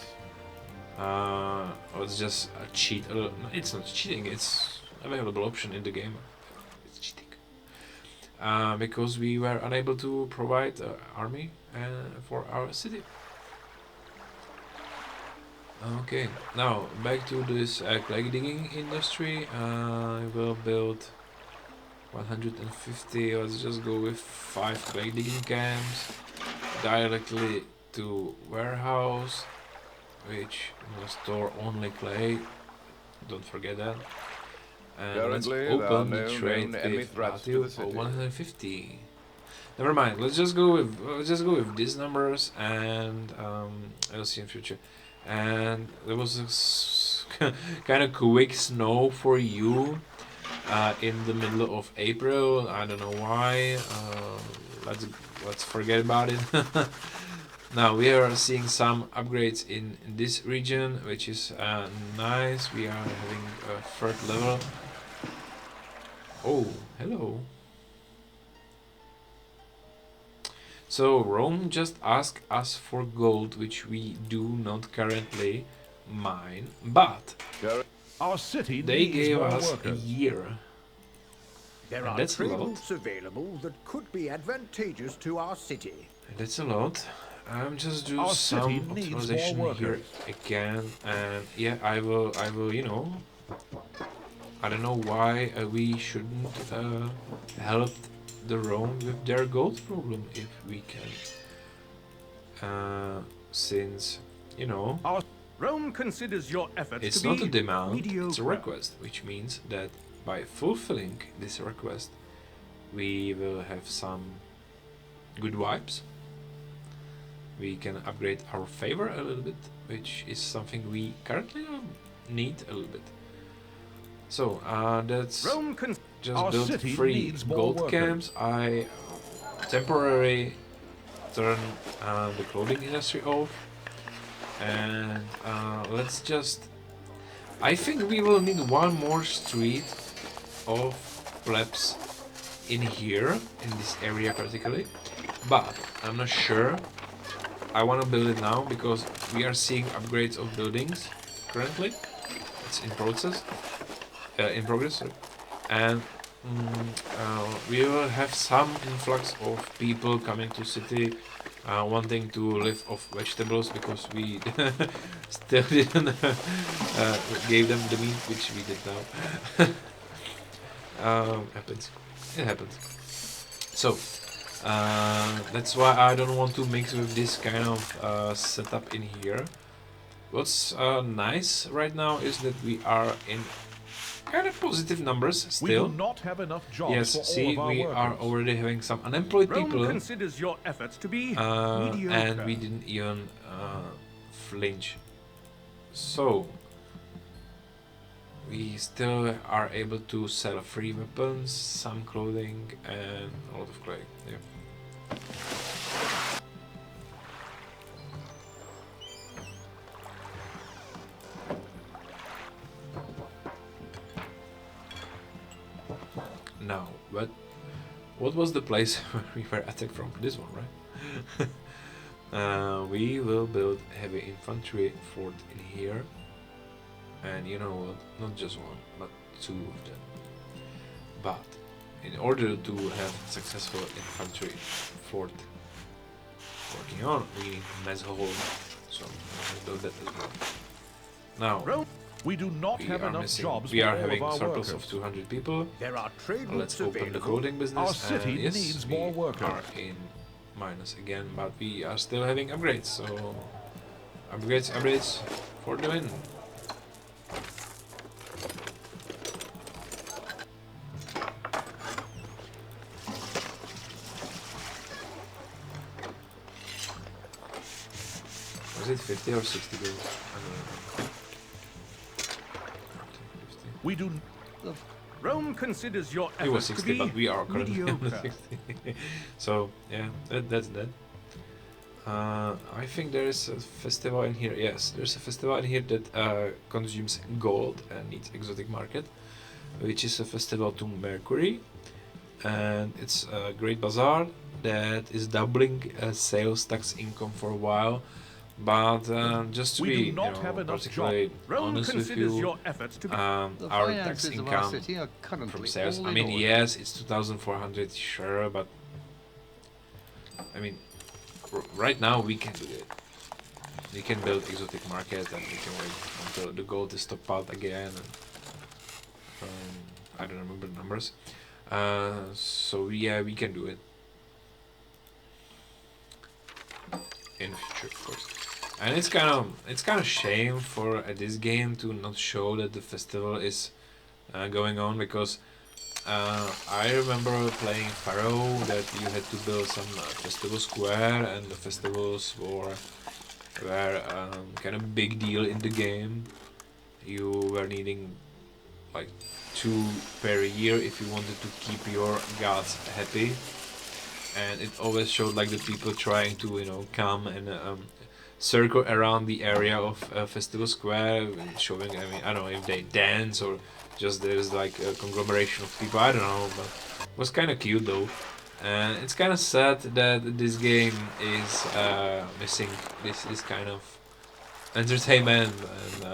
Let's just cheat. It's not cheating, it's available option in the game. It's cheating. Because we were unable to provide army for our city. Okay, now back to this clay digging industry. I will build 150. Let's just go with 5 clay digging camps directly to warehouse, which will store only clay. Don't forget that. And let's Currently, there are open no the trade known enemy with threats to value the of city. 150. Never mind. Let's just go with these numbers, and I'll see in future. And there was a kind of quick snow for you in the middle of April. I don't know why. Let's forget about it. Now we are seeing some upgrades in this region, which is nice. We are having a third level. Oh, hello. So Rome just asked us for gold, which we do not currently mine, but Our city they needs gave more us a workers. year. There And are that's a trade lot. routes available that could be advantageous to our city. And that's a lot. I'm just do Our some city needs more optimization here workers. again, and yeah, I will, you know, I don't know why we shouldn't help the Rome with their gold problem if we can. Since, you know, Rome considers your efforts it's to not be a demand, it's a mediocre. request, which means that by fulfilling this request, we will have some good vibes. We can upgrade our favor a little bit, which is something we currently need a little bit. So that's Rome just Our built city 3 needs more gold workers. camps. I temporarily turn the clothing industry off, and let's just. I think we will need one more street of plebs in here, in this area particularly, but I'm not sure. I want to build it now because we are seeing upgrades of buildings currently. It's in progress, sorry. And we will have some influx of people coming to city, wanting to live off vegetables because we still didn't gave them the meat, which we did now. Happens. It happens. So. That's why I don't want to mix with this kind of setup in here. What's nice right now is that we are in kind of positive numbers We still. do not have enough jobs Yes, for see, all of our we workers. are already having some unemployed Rome people, considers your efforts to be and mediocre. we didn't even flinch. So we still are able to sell free weapons, some clothing, and a lot of clay. Yeah. Now, what was the place where we were attacked from? This one, right? We will build heavy infantry fort in here, and you know what? Not just one, but 2 of them. But in order to have successful infantry fort working on, we need mess hall, so we'll build that as well. Now. Rome, we do not We have are enough missing. jobs We for are all having of our surplus workers. of 200 people. There are trade Let's routes open the available. clothing business. Our city and yes, needs we more workers. are in minus again, but we are still having upgrades. So upgrades for the win. Was it 50 or 60 gold? I don't know. We do Rome considers your It was efforts to 60, be but we are currently on the mediocre. 60. So yeah, that's that. I think there is a festival in here. Yes, there's a festival in here that consumes gold and needs exotic market, which is a festival to Mercury, and it's a great bazaar that is doubling sales tax income for a while. But just to We be do not have enough particularly Rome honest with considers you, your efforts to be The our tax finances of our income city are from currently sales. all I in mean, order. yes, it's 2,400, sure, but I mean, right now we can do it. We can build exotic market, and we can wait until the gold is stockpiled again. And, I don't remember the numbers. So yeah, we can do it in the future, of course. And it's kind of shame for this game to not show that the festival is going on, because I remember playing Pharaoh that you had to build some festival square, and the festivals were kind of big deal in the game. You were needing like 2 per year if you wanted to keep your gods happy, and it always showed like the people trying to come and circle around the area of festival square, showing, I mean, I don't know if they dance or just there's like a conglomeration of people, I don't know, but it was kind of cute though. And it's kind of sad that this game is missing this kind of entertainment and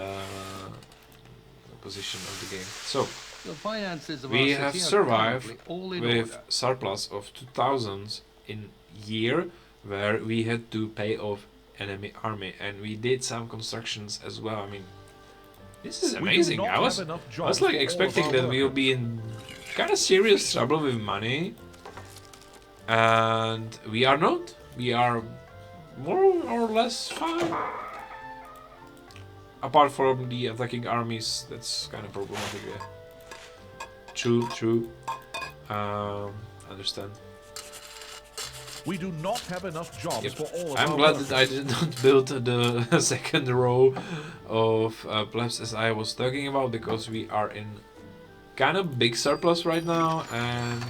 position of the game. So The finances of we our have city are survived currently all in with order. surplus of 2000 in year, where we had to pay off enemy army, and we did some constructions as well. I mean, this is We do amazing. not I was have enough like jobs for all of expecting our that we will workers. be in kind of serious trouble with money, and we are not. We are more or less fine. Apart from the attacking armies, that's kind of problematic. Yeah. True. Understand. We do not have enough jobs Yep. for all of I'm our glad workers. that I did not build the second row of plebs as I was talking about, because we are in kind of big surplus right now, and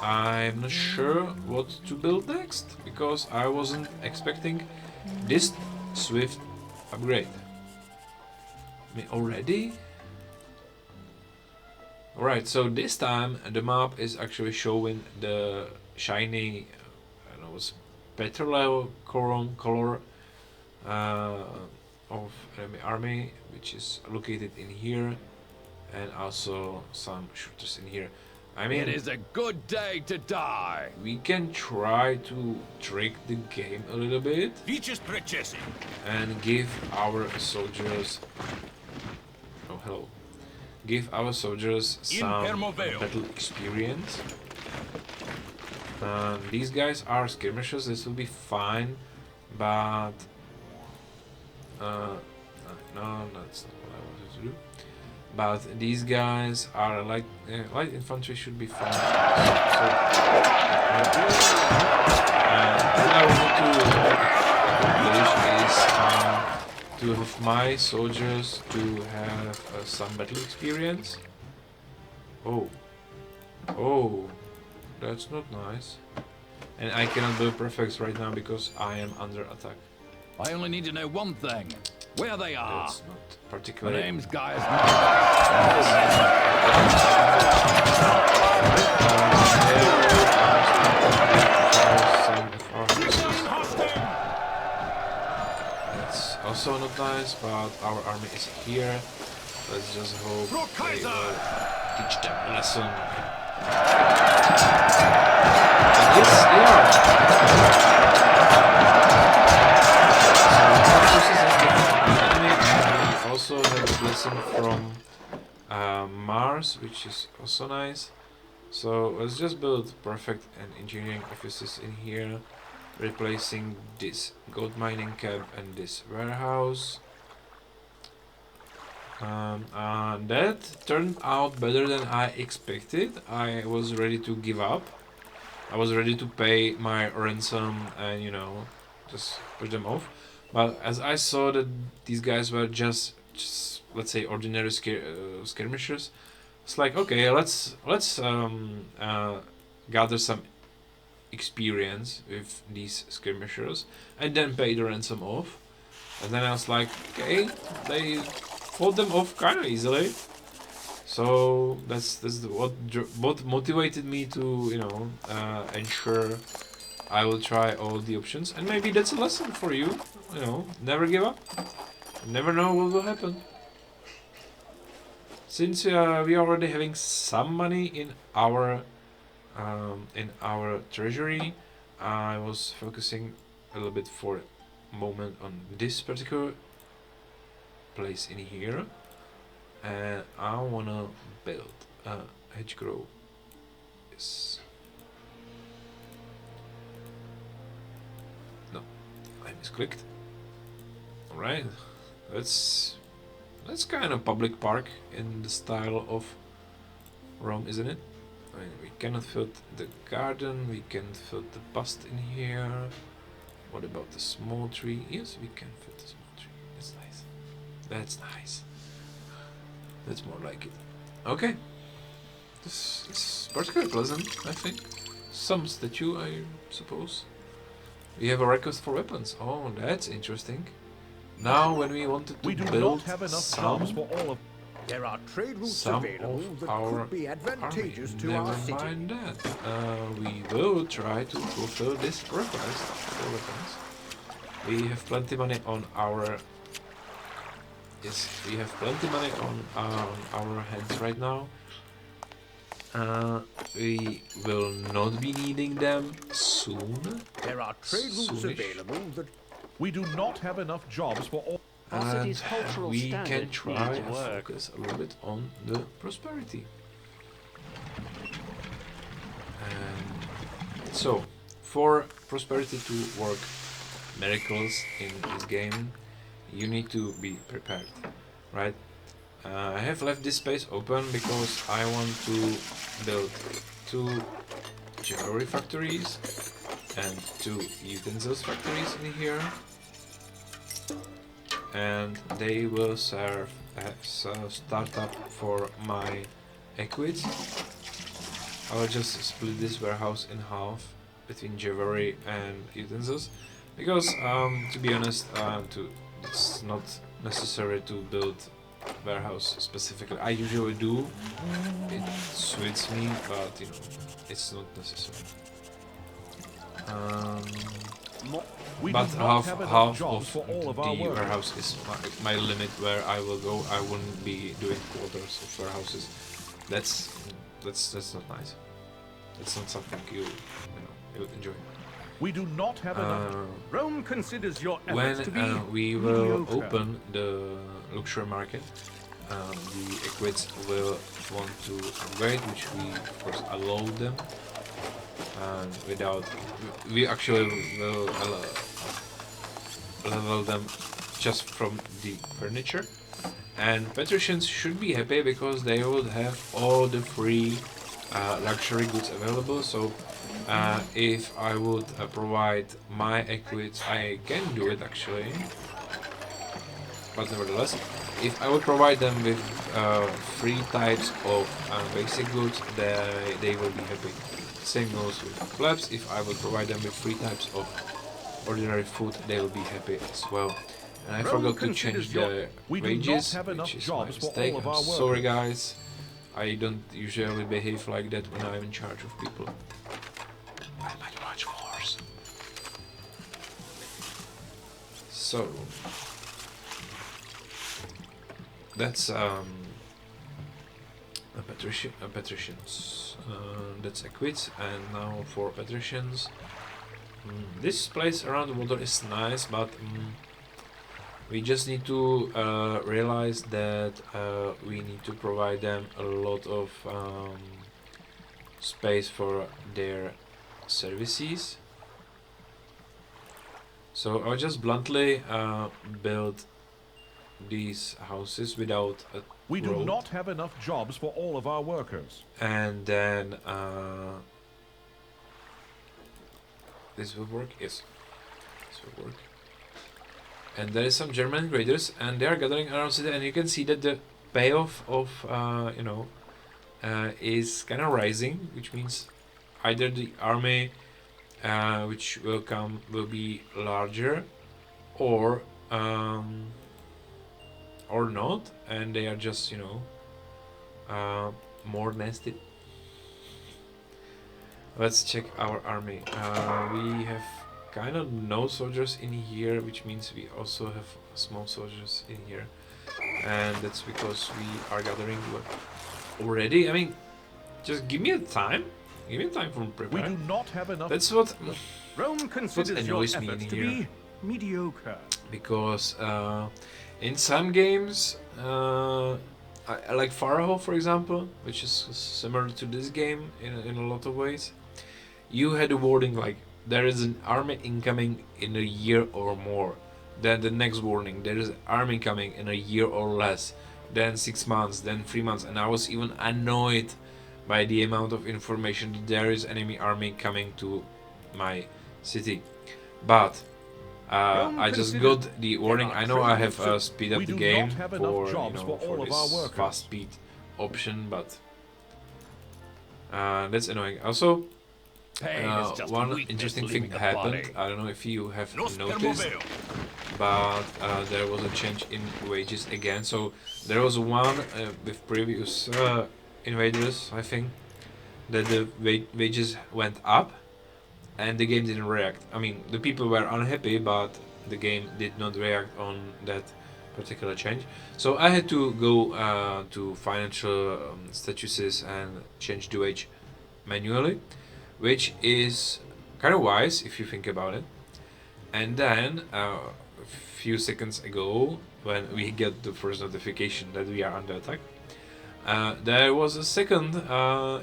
I'm not sure what to build next, because I wasn't expecting this swift upgrade. I mean, already? Alright, so this time the map is actually showing the shiny, I don't know, it's petrol color of enemy army, which is located in here, and also some shooters in here. I mean, It is a good day to die. we can try to trick the game a little bit Vici and give our soldiers. Oh, hello. Give our soldiers some Permoveo. battle experience. These guys are skirmishers, this will be fine, but no, that's not what I wanted to do. But these guys are like light infantry should be fine. So, what I wanted to accomplish is to have my soldiers to have some battle experience. Oh, that's not nice. And I cannot build prefects right now because I am under attack. I only need to know one thing. Where they are. That's not My particularly. name's Gaius. That's also not nice, but our army is here. Let's just hope they will teach them a lesson. And yes, they are. So, also have a blessing from Mars, which is also nice. So let's just build perfect and engineering offices in here, replacing this gold mining camp and this warehouse. That turned out better than I expected. I was ready to give up. I was ready to pay my ransom and just push them off. But as I saw that these guys were just let's say ordinary skirmishers, it's like, okay, let's gather some experience with these skirmishers and then pay the ransom off. And then I was like, okay, they fought them off kind of easily. So that's what motivated me to ensure I will try all the options, and maybe that's a lesson for you. Never give up. You never know what will happen. Since we are already having some money in our treasury, I was focusing a little bit for a moment on this particular place in here, and I wanna build a hedgerow. Yes. No, I misclicked. Alright, let's That's kind of public park in the style of Rome, isn't it? I mean, we cannot fit the garden, we can fit the bust in here. What about the small tree? Yes, we can fit the small tree. That's nice. That's nice. That's more like it. Okay. This is particularly pleasant, I think. Some statue, I suppose. We have a request for weapons. Oh, that's interesting. Now, when we wanted to We do build not have enough some, jobs for all of. There are trade routes some available of that our could be advantageous army. to Never our city. mind that. We will try to fulfill this request for weapons. We have plenty money on our. Yes, we have plenty money on our heads right now. We will not be needing them soon. There are trade routes Soonish. available that We do not have enough jobs for all. Our And city's cultural we can standards try need and to work. focus a little bit on the prosperity. And so, for prosperity to work miracles in this game, you need to be prepared, right? I have left this space open because I want to build 2 jewelry factories and 2 utensils factories in here, and they will serve as a startup for my equids. I will just split this warehouse in half between jewelry and utensils because, to be honest, it's not necessary to build warehouse specifically. I usually do. It suits me, but you know, it's not necessary. We But do not have enough half jobs of for all of our the workers. warehouse is my limit where I will go. I wouldn't be doing quarters of warehouses. That's not nice. That's not something you would enjoy. We do not have enough. Rome considers your When efforts to be we will mediocre. open the luxury market, the equids will want to upgrade, which we of course allow them. Without, we actually will level them just from the furniture. And patricians should be happy because they would have all the free luxury goods available. So if I would provide my equids, I can do it actually. But nevertheless, if I would provide them with 3 types of basic goods, they will be happy. Same goes with plebs. If I would provide them with 3 types of ordinary food, they will be happy as well. And I Rome forgot to change considers your- the We do not wages, have enough which is my jobs for mistake. all of I'm our sorry, workers. guys. I don't usually behave like that when I'm in charge of people. I'm at much worse. So that's a patricians. That's equids, and now for patricians. This place around the water is nice, but we just need to realize that we need to provide them a lot of space for their services. So I'll just bluntly build these houses without a We do road. not have enough jobs for all of our workers. And then this will work. Yes, this will work. And there is some German raiders, and they are gathering around city, and you can see that the payoff of is kind of rising, which means either the army which will come will be larger, or not, and they are just more nested. Let's check our army. We have kind of no soldiers in here, which means we also have small soldiers in here, and that's because we are gathering already. I mean, just give me a time. Give me time for We prepare. do not have enough. That's what Rome considers your annoys me efforts in to here. be mediocre. because in some games, I like Pharaoh, for example, which is similar to this game in a lot of ways. You had a wording like there is an army incoming in a year or more, Then the next warning, there is an army coming in a year or less. Then 6 months, then 3 months, and I was even annoyed by the amount of information that there is enemy army coming to my city. But I just got the warning. I know I have speed up We the do game not have for enough jobs for all for of our this workers. fast speed option, but that's annoying. Also, Pain is just one weakness interesting leaving thing the happened. body. I don't know if you have noticed, but there was a change in wages again. So there was one with previous invaders, I think, that the wages went up, and the game didn't react. I mean, the people were unhappy, but the game did not react on that particular change. So I had to go to financial statuses and change the wage manually, which is kind of wise if you think about it. And then a few seconds ago, when we get the first notification that we are under attack, there was a second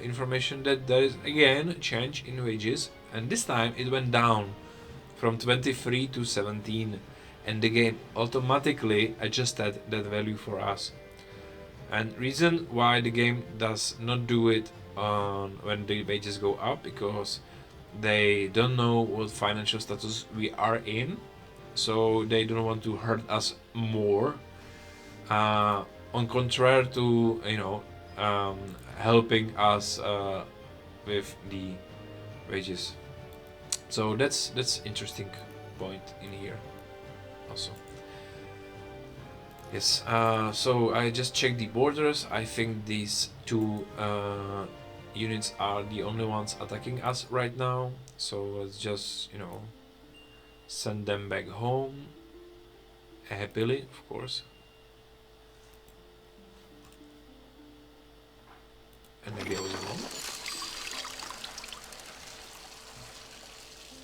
information that there is again a change in wages, and this time it went down from 23 to 17, and the game automatically adjusted that value for us. And reason why the game does not do it when the wages go up, because they don't know what financial status we are in, so they don't want to hurt us more. On contrary to helping us with the wages. So that's interesting point in here also. Yes, so I just checked the borders. I think these two units are the only ones attacking us right now. So let's just, send them back home. Happily, of course. And maybe I was wrong.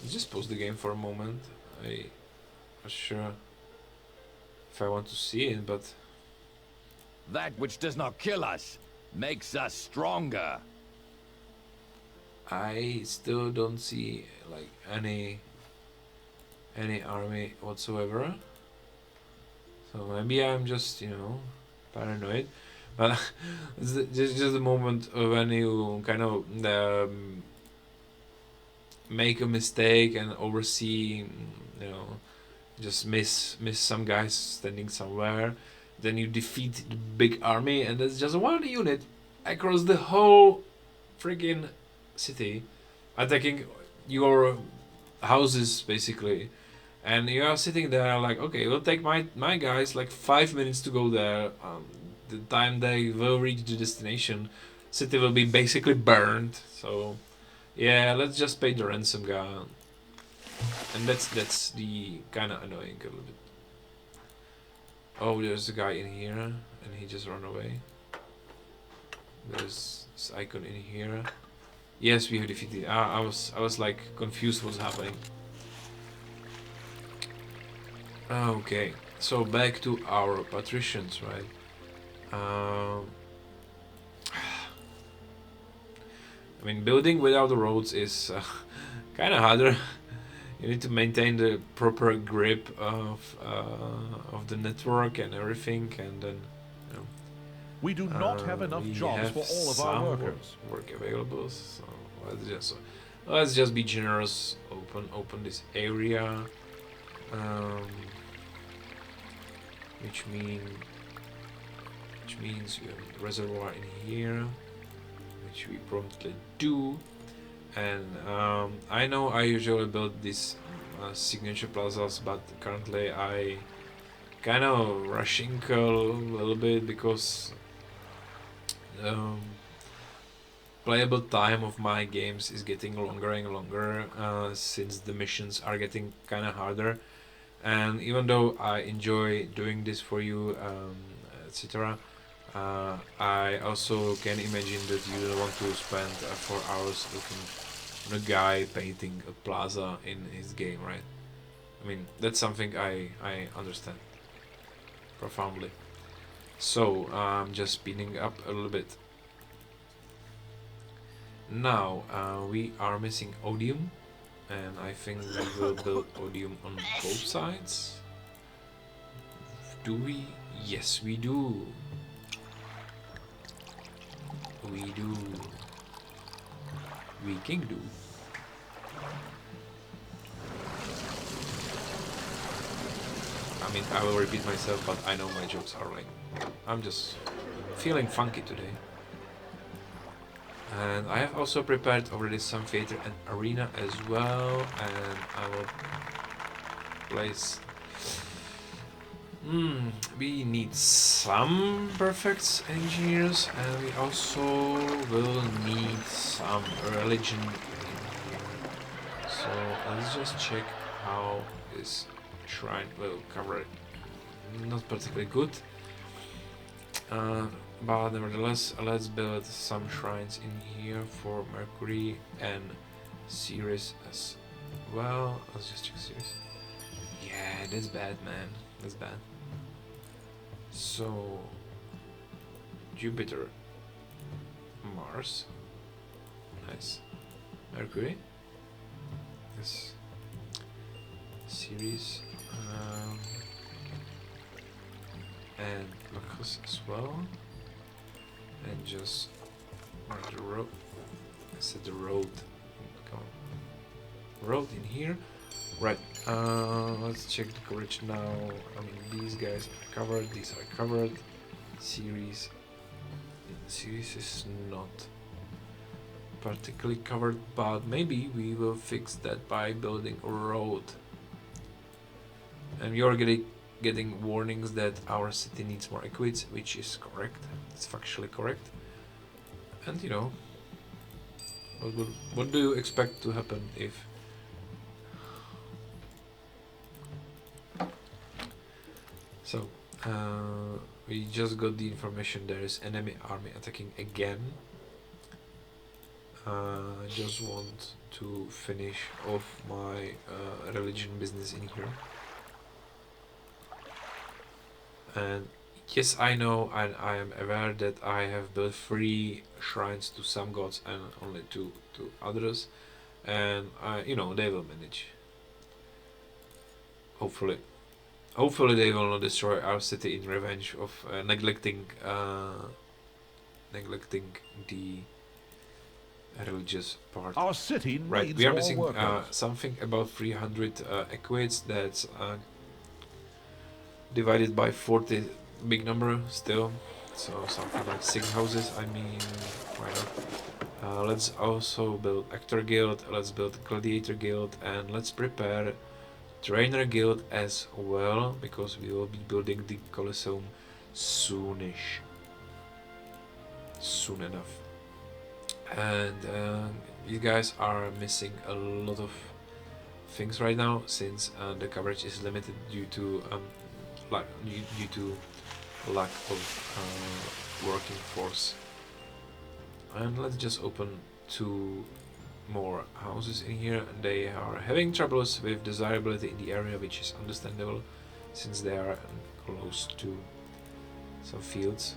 Let's just pause the game for a moment. I'm not sure if I want to see it, but That which does not kill us makes us stronger. I still don't see like any army whatsoever. So maybe I'm just paranoid, but it's just a moment when you kind of make a mistake and oversee, just miss some guys standing somewhere. Then you defeat the big army, and there's just one unit across the whole freaking city, attacking your houses basically. And you are sitting there like, okay, it'll take my guys like 5 minutes to go there. The time they will reach the destination, city will be basically burned. So yeah, let's just pay the ransom guy. And that's the kind of annoying a little bit. Oh, there's a guy in here, and he just ran away. There's this icon in here. Yes, we have defeated. I was like confused what's happening. Okay, so back to our patricians, right? I mean, building without the roads is kind of harder. You need to maintain the proper grip of the network and everything, and then We do not have enough we jobs have for all of some our workers. work available. So let's just be generous. Open this area, which means we have a reservoir in here, which we promptly do. And I know I usually build these signature plazas, but currently I kind of rushing a little bit because playable time of my games is getting longer and longer since the missions are getting kind of harder. And even though I enjoy doing this for you, etc., I also can imagine that you don't want to spend 4 hours looking at a guy painting a plaza in his game, right? I mean, that's something I understand profoundly. So I'm just speeding up a little bit. Now we are missing odium, and I think we will build odium on both sides. Do we? Yes, we do. We do. Viking do. I mean, I will repeat myself, but I know my jokes are lame. I'm just feeling funky today. And I have also prepared already some theater and arena as well, and I will place... we need some perfect engineers, and we also will need some religion in here. So let's just check how this shrine will cover it. Not particularly good. But nevertheless, let's build some shrines in here for Mercury and Ceres as well. Let's just check Ceres. Yeah, that's bad, man. That's bad. So, Jupiter, Mars, nice. Mercury, yes. Ceres, and Bacchus as well. And just mark the road. I said the road. Come on. Road in here. Right. Let's check the coverage now. I mean, these guys are covered. These are covered. Series is not particularly covered, but maybe we will fix that by building a road. And you're getting warnings that our city needs more equids, which is correct. It's factually correct. And you know, what do you expect to happen if? So we just got the information there is enemy army attacking again. I just want to finish off my religion business in here. And yes, I know, and I am aware that I have built 3 shrines to some gods and only 2 to others, and you know, they will manage. Hopefully they will not destroy our city in revenge of neglecting the religious part. Our city needs Right, we are more missing workers. something about 300 equids. That's divided by 40, big number still, so something like 6 houses. I mean, why not? Let's also build actor guild, let's build gladiator guild, and let's prepare trainer guild as well, because we will be building the Colosseum soon enough. And you guys are missing a lot of things right now, since the coverage is limited due to lack of working force. And let's just open 2 more houses in here. They are having troubles with desirability in the area, which is understandable since they are close to some fields.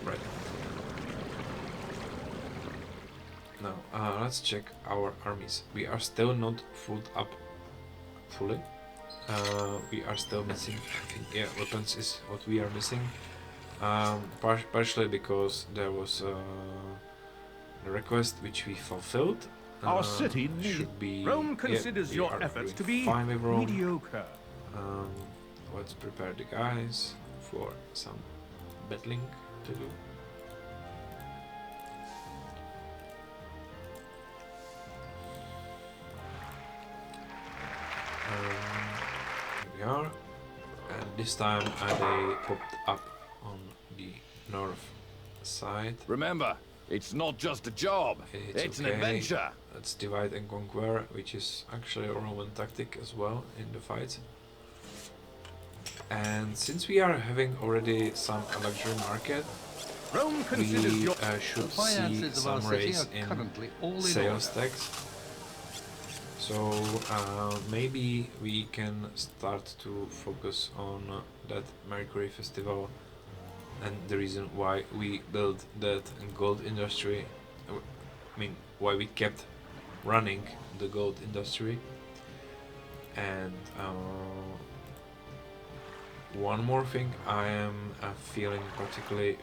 Right. Now, let's check our armies. We are still not filled up fully. We are still missing, I think, yeah, weapons is what we are missing. Partially because there was a request which we fulfilled. Our city should be. Rome considers we your are efforts doing to be fine with Rome. mediocre. Let's prepare the guys for some battling to do. Here we are, and this time they popped up on the north side. Remember, it's not just a job. It's an adventure. Let's divide and conquer, which is actually a Roman tactic as well in the fight. And since we are having already some luxury market, Rome considers we your should see Finances of our some city raise are in currently all in sales order. tax. So maybe we can start to focus on that Mercury festival and the reason why we built that gold industry, I mean, why we kept running the gold industry. And one more thing I am feeling particularly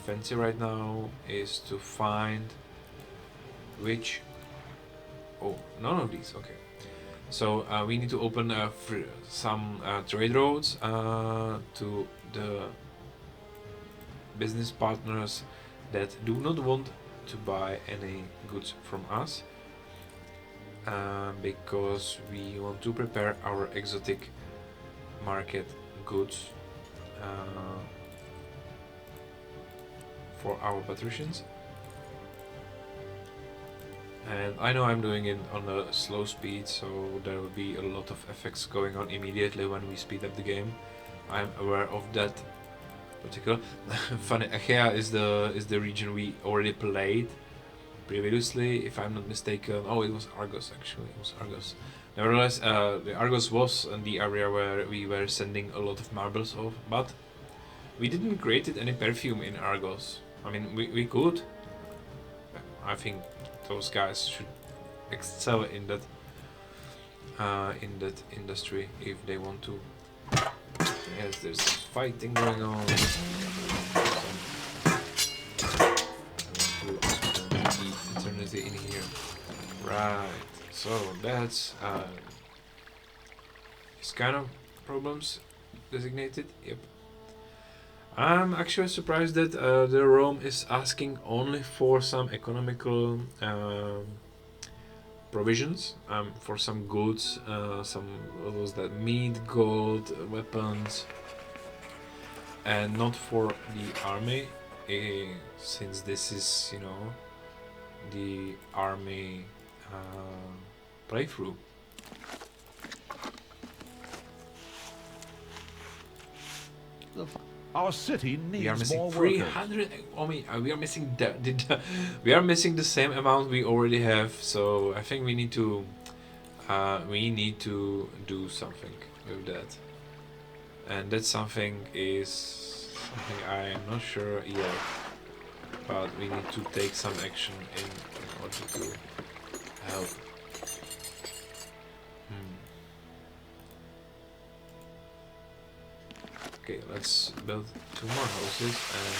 fancy right now is to find which... Oh, none of these, okay. So we need to open some trade roads to the business partners that do not want to buy any goods from us, because we want to prepare our exotic market goods for our patricians. And I know I'm doing it on a slow speed, so there will be a lot of effects going on immediately when we speed up the game. I'm aware of that particular. Funny, Achaea is the region we already played previously, if I'm not mistaken. Oh, it was Argos actually. It was Argos. Nevertheless, the Argos was in the area where we were sending a lot of marbles off, but we didn't create any perfume in Argos. I mean, we could. I think those guys should excel in that industry if they want to. Yes, there's fighting going on. I want to spend eternity in here. Right. So that's these kind of problems designated. Yep. I'm actually surprised that the Rome is asking only for some economical provisions, for some goods, some what was that, meat, gold, weapons, and not for the army, since this is, you know, the army playthrough. Our city We are needs missing more 300. I mean, we are missing we are missing the same amount we already have. So I think we need to do something with that, and that something is something I am not sure yet. But we need to take some action in order to help. Okay, let's build 2 more houses and...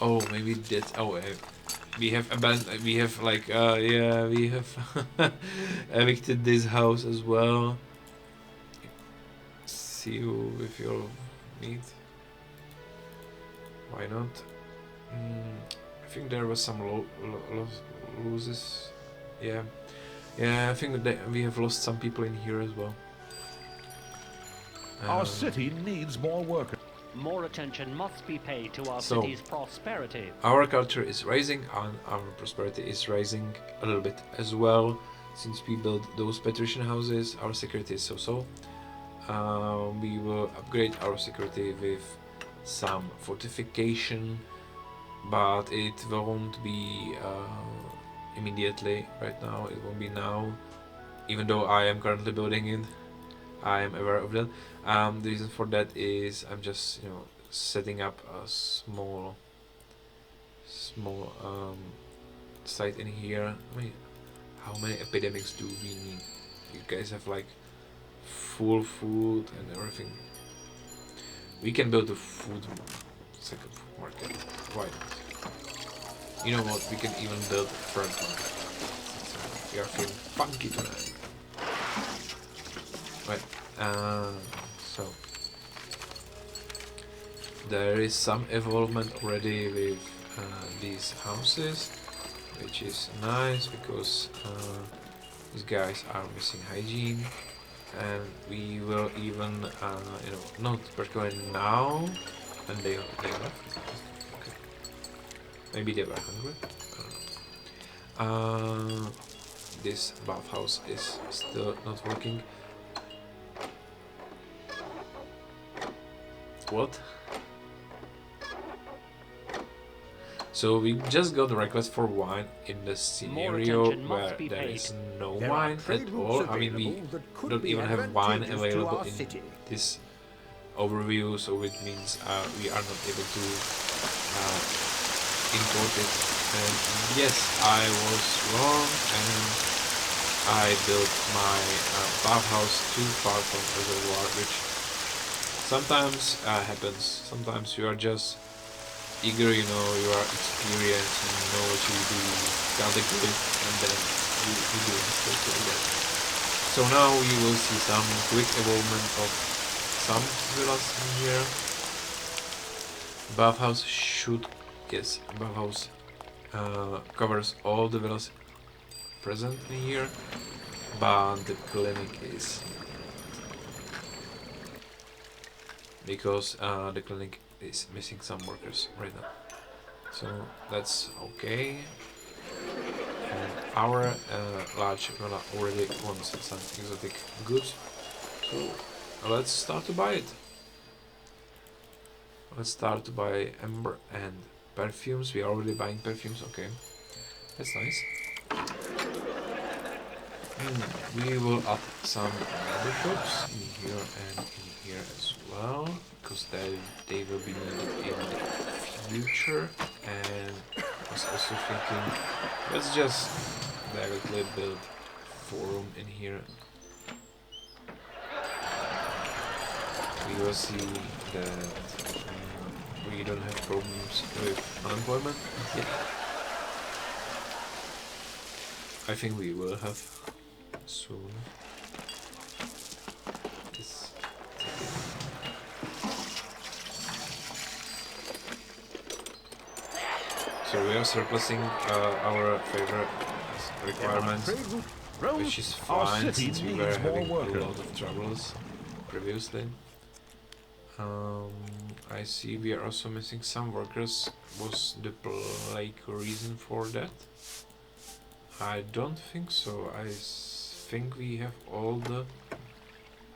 Oh, maybe that... Oh, we have abandoned... We have like... yeah, we have evicted this house as well. See you with your meat. Why not? I think there was some losses. Yeah. Yeah, I think that we have lost some people in here as well. Our city needs more workers. More attention must be paid to our So, city's prosperity. Our culture is rising and our prosperity is rising a little bit as well. Since we built those patrician houses, our security is so-so. We will upgrade our security with some fortification, but it won't be immediately right now. It won't be now, even though I am currently building it. I am aware of that. The reason for that is I'm just, you know, setting up a small site in here. I mean, how many epidemics do we need? You guys have like full food and everything. We can build a second food market. Why not? You know what? We can even build a third market. We are feeling funky tonight. Right, so there is some involvement already with these houses, which is nice because these guys are missing hygiene, and we will even, you know, not particularly now, and they left. Okay, maybe they were hungry. I don't know. This bathhouse is still not working. What? So we just got a request for wine in the scenario where there is no wine at all. I mean, we don't even have wine available in this overview, so it means we are not able to import it. And yes, I was wrong, and I built my bathhouse too far from the reservoir, which sometimes happens. Sometimes you are just eager, you know, you are experienced, you know what you do, got the grip, and then you do mistakes like that. So now we will see some quick evolvement of some villas in here. Bathhouse should, yes, bathhouse covers all the villas present in here, but the clinic is, because the clinic is missing some workers right now. So that's okay. And our large villa already wants some exotic goods. So let's start to buy it. Let's start to buy amber and perfumes. We are already buying perfumes, okay. That's nice. We will add some other shops in here and in here as well, because they will be needed in the future. And I was also thinking, let's just directly build forum in here. We will see that we don't have problems with unemployment yet. I think we will have soon. This. So we are surpassing our favorite requirements, which is fine since we were having a lot of troubles previously. I see we are also missing some workers. Was the plague reason for that? I don't think so. I think we have all the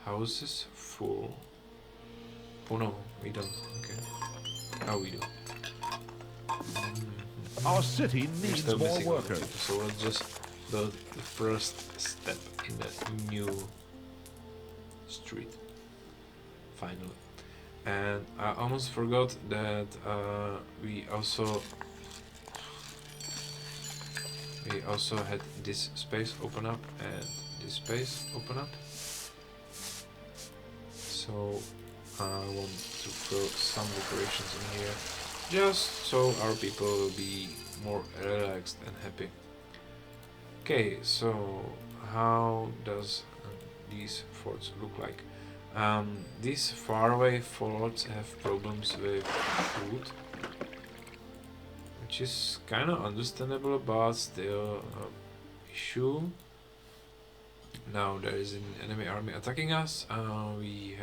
houses full. Oh no, we don't. Okay. Now we do. Our city We're needs still more missing other workers. people, so let's just build the first step in the new street. Finally. And I almost forgot that we also had this space open up and this space open up. So I want to throw some decorations in here, just so our people will be more relaxed and happy. Okay, so how does these forts look like? These faraway forts have problems with food, which is kind of understandable, but still an issue. Now there is an enemy army attacking us. We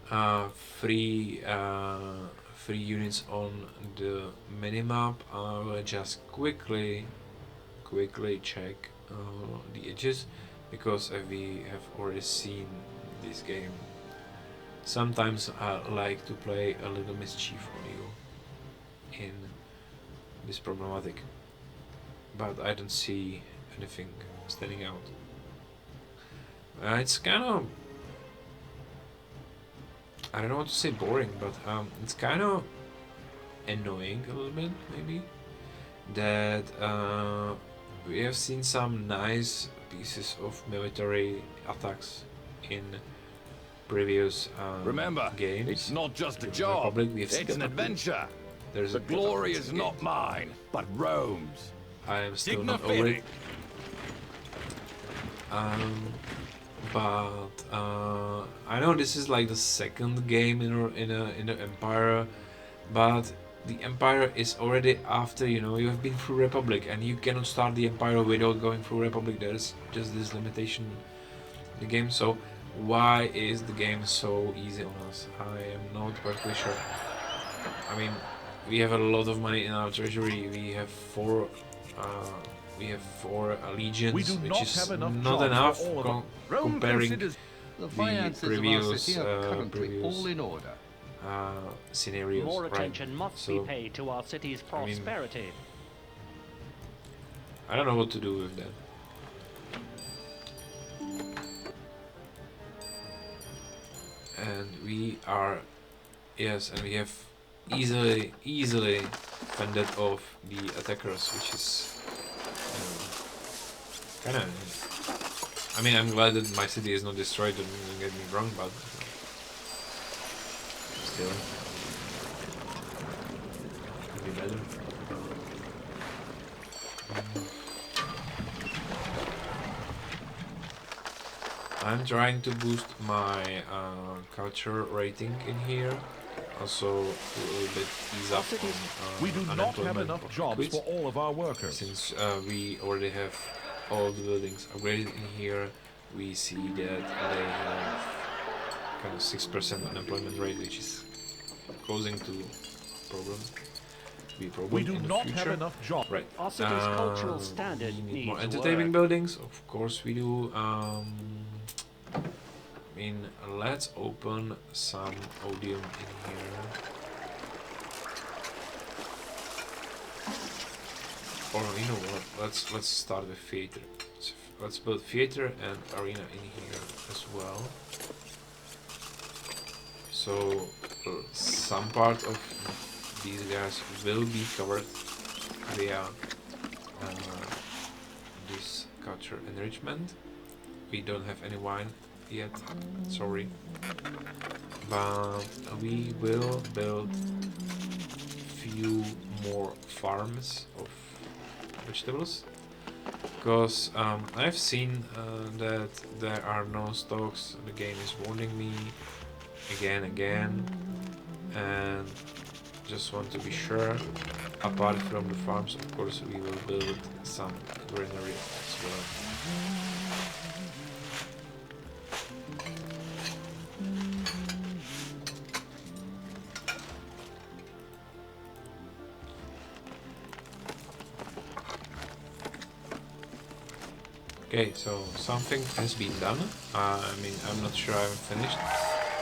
have three units on the minimap. I will just quickly check the edges, because we have already seen this game. Sometimes I like to play a little mischief on you in this problematic, but I don't see anything standing out. It's kind of, I don't know what to say, boring, but it's kind of annoying a little bit, maybe, that we have seen some nice pieces of military attacks in previous Remember, games. it's not just a In job, Republic, we have it's an adventure. There's The a glory it's a is not game. mine, but Rome's. I am still Digna not over Veni. it. But I know this is like the second game in the Empire, but the Empire is already after, you know, you have been through Republic, and you cannot start the Empire without going through Republic. There's just this limitation in the game. So why is the game so easy on us? I am not perfectly sure. I mean, we have a lot of money in our treasury. We have four legions, We do which not is have enough not jobs enough for all of them. Rome comparing considers The the finances of our previous city are currently previous all in order. scenarios. More right? attention must So, be paid to our city's I mean, prosperity. I don't know what to do with that. And we are, yes, and we have easily fended off the attackers, which is kind of. I mean, I'm glad that my city is not destroyed. Don't get me wrong, but still, could be better. I'm trying to boost my culture rating in here, also to a little bit ease up on We do not have unemployment enough for jobs quits, for all of our workers. since we already have all the buildings upgraded in here. We see that they have kind of 6% unemployment rate, which is causing to problem. We do in the not future. have enough jobs. Right. Our city's cultural standard We need more needs entertaining work. buildings. Of course we do. I mean, let's open some Odium in here. Or you know what? Let's start with theater. Let's build theater and arena in here as well. So some part of these guys will be covered via this culture enrichment. We don't have any wine yet, sorry, but we will build few more farms of vegetables, because I've seen that there are no stocks. The game is warning me again, and just want to be sure. Apart from the farms, of course, we will build some granary as well. Okay, so something has been done. I mean, I'm not sure I'm finished,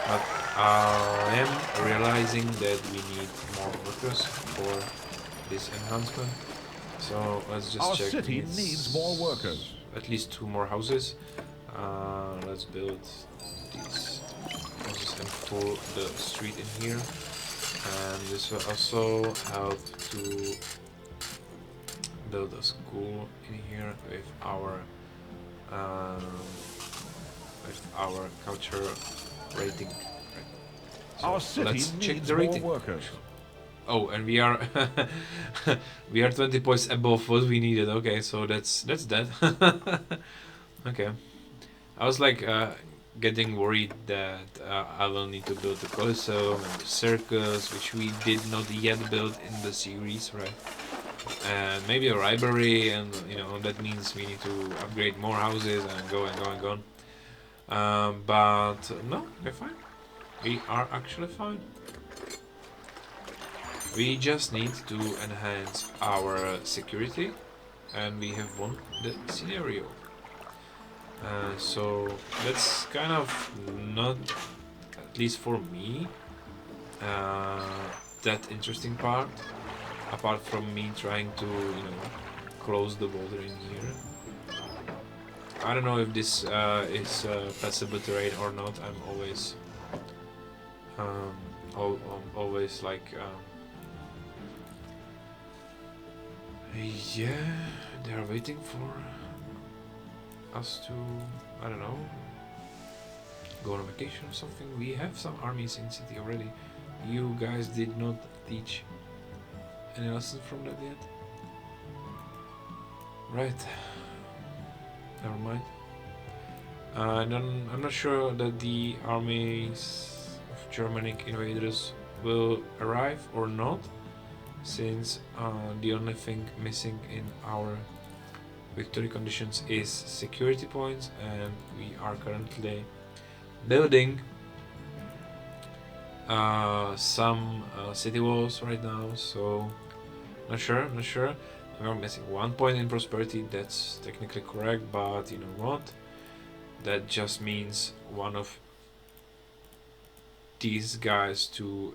but I am realizing that we need more workers for this enhancement. So let's just Our check. city needs more workers. At least 2 more houses. Let's build these houses and pull the street in here. And this will also help to build a school in here with our culture rating. So Our city let's check needs the more rating. workers. Oh, and we are we are 20 points above what we needed. Okay, so that's that. Okay, I was like getting worried that I will need to build the Colosseum and the circus, which we did not yet build in the series, right? And maybe a library, and you know that means we need to upgrade more houses and go and go and go on. But no, we're fine. We are actually fine. We just need to enhance our security, and we have won the scenario. So that's kind of not, at least for me, that interesting part. Apart from me trying to, you know, close the border in here. I don't know if this is passable terrain or not. I'm always, always like, yeah, they are waiting for us to, I don't know, go on a vacation or something. We have some armies in city already. You guys did not teach any lessons from that yet? Right. Never mind. I'm not sure that the armies of Germanic invaders will arrive or not, since the only thing missing in our victory conditions is security points, and we are currently building some city walls right now, so not sure. We're missing 1 point in prosperity. That's technically correct, but you know what? That just means one of these guys to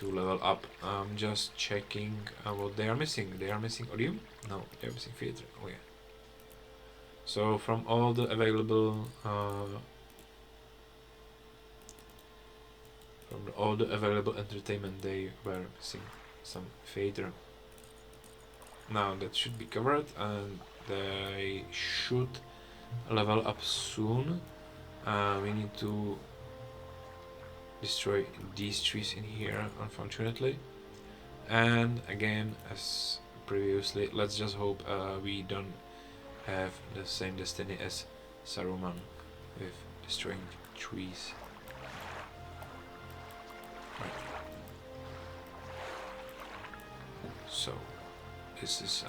level up. I'm just checking what they are missing. They are missing odium? No, they are missing theater. Oh yeah. So from all the available From all the available entertainment, they were missing some theater. Now that should be covered, and they should level up soon. We need to destroy these trees in here, unfortunately. And again, as previously, let's just hope we don't have the same destiny as Saruman with destroying trees. Right. So this is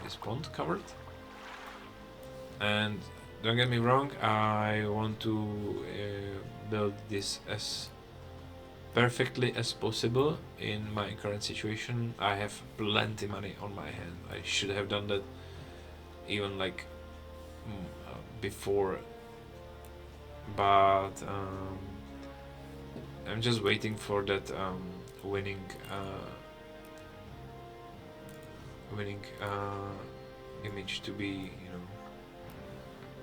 this pond covered, and don't get me wrong, I want to build this as perfectly as possible in my current situation. I have plenty money on my hand. I should have done that even like before, but I'm just waiting for that winning image to be, you know,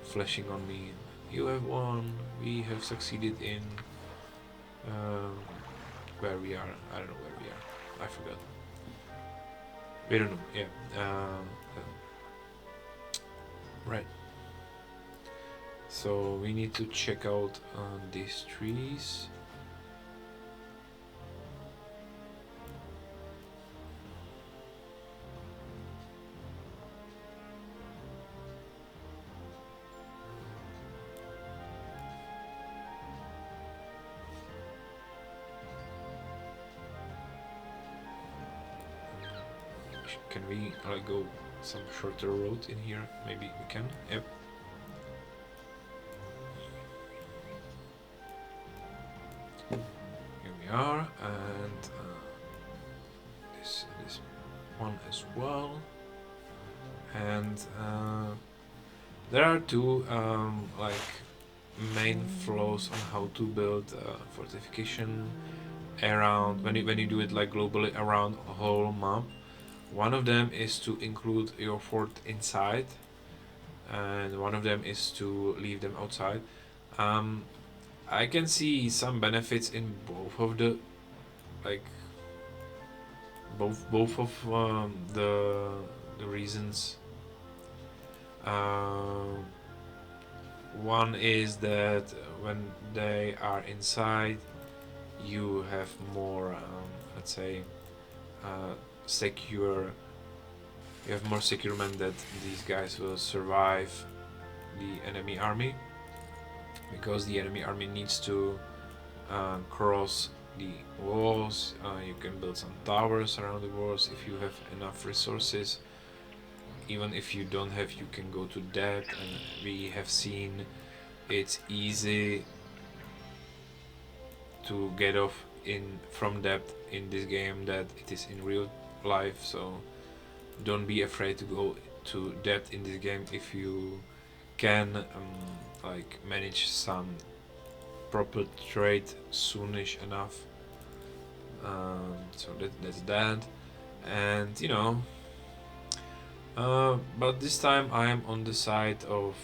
flashing on me. You have won. We have succeeded in where we are. I don't know where we are. I forgot. Virunum, yeah. Right. So we need to check out these trees. Can we go some shorter road in here? Maybe we can. Yep. Here we are, and this one as well. And there are two main flaws on how to build fortification around when you do it like globally around a whole map. One of them is to include your fort inside, and one of them is to leave them outside. I can see some benefits in both of the, both of the reasons. One is that when they are inside, you have more, let's say, secure. You have more securement that these guys will survive the enemy army, because the enemy army needs to cross the walls. You can build some towers around the walls if you have enough resources. Even if you don't have, you can go to debt, and we have seen it's easy to get off from debt in this game that it is in real life. So don't be afraid to go to debt in this game if you can manage some proper trade soonish enough. So that's that, and you know, but this time I am on the side of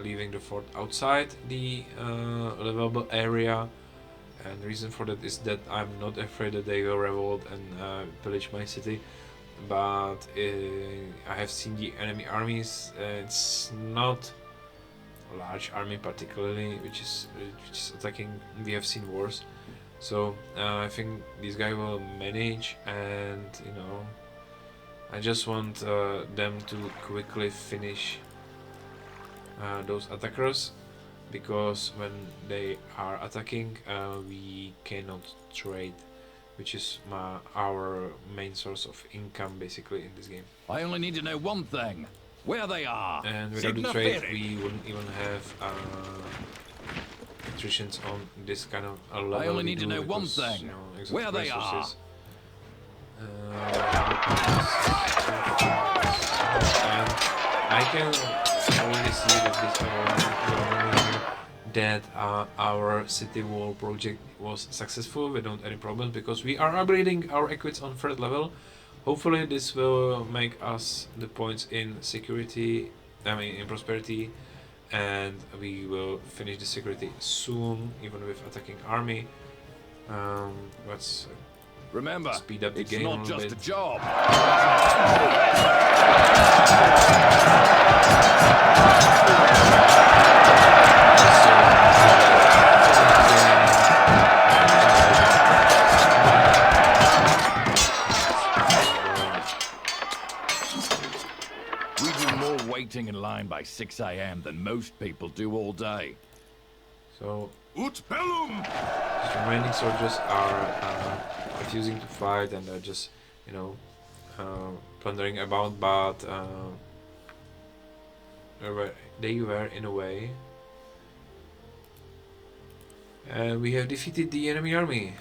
leaving the fort outside the livable area. And the reason for that is that I'm not afraid that they will revolt and pillage my city. But I have seen the enemy armies. It's not a large army particularly, which is attacking. We have seen wars, so I think this guy will manage. And you know, I just want them to quickly finish those attackers. Because when they are attacking, we cannot trade, which is our main source of income basically in this game. I only need to know one thing: where they are. And without the trade, we wouldn't even have patricians on this kind of level. I only need to know one thing: you know, where they are. And I can already see that this that our city wall project was successful without any problems, because we are upgrading our equids on 3rd level. Hopefully this will make us the points in security, in prosperity, and we will finish the security soon, even with attacking army. Let's Remember, speed up the it's game a not little just bit. a job. We do more waiting in line by 6 a.m. than most people do all day. So Ut bellum! the remaining soldiers are refusing to fight, and they're just, you know, plundering about, but they were in a way. And we have defeated the enemy army.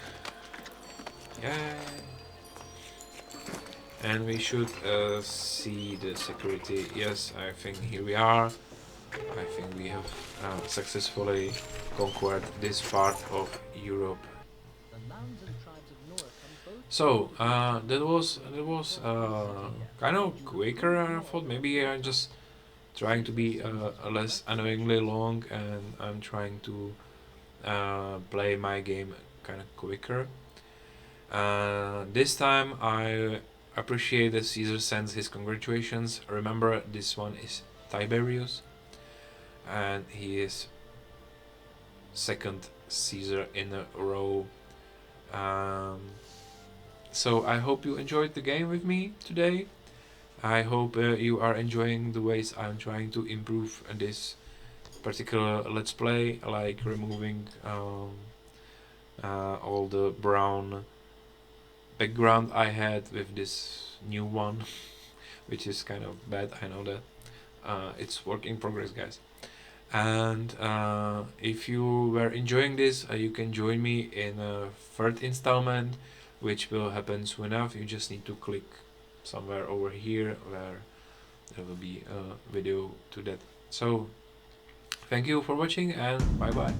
Yay! And we should see the security. Yes, I think here we are. I think we have successfully conquered this part of Europe. The lands and tribes of Noricum both So that was kind of quicker. I thought maybe I'm just trying to be less annoyingly long, and I'm trying to play my game kind of quicker. This time I appreciate that Caesar sends his congratulations. Remember, this one is Tiberius, and he is second Caesar in a row. So I hope you enjoyed the game with me today. I hope you are enjoying the ways I'm trying to improve this particular let's play, like removing all the brown background I had with this new one, which is kind of bad, I know that. It's work in progress, guys. And if you were enjoying this, you can join me in a third installment, which will happen soon enough. You just need to click somewhere over here where there will be a video to that. So thank you for watching, and bye bye.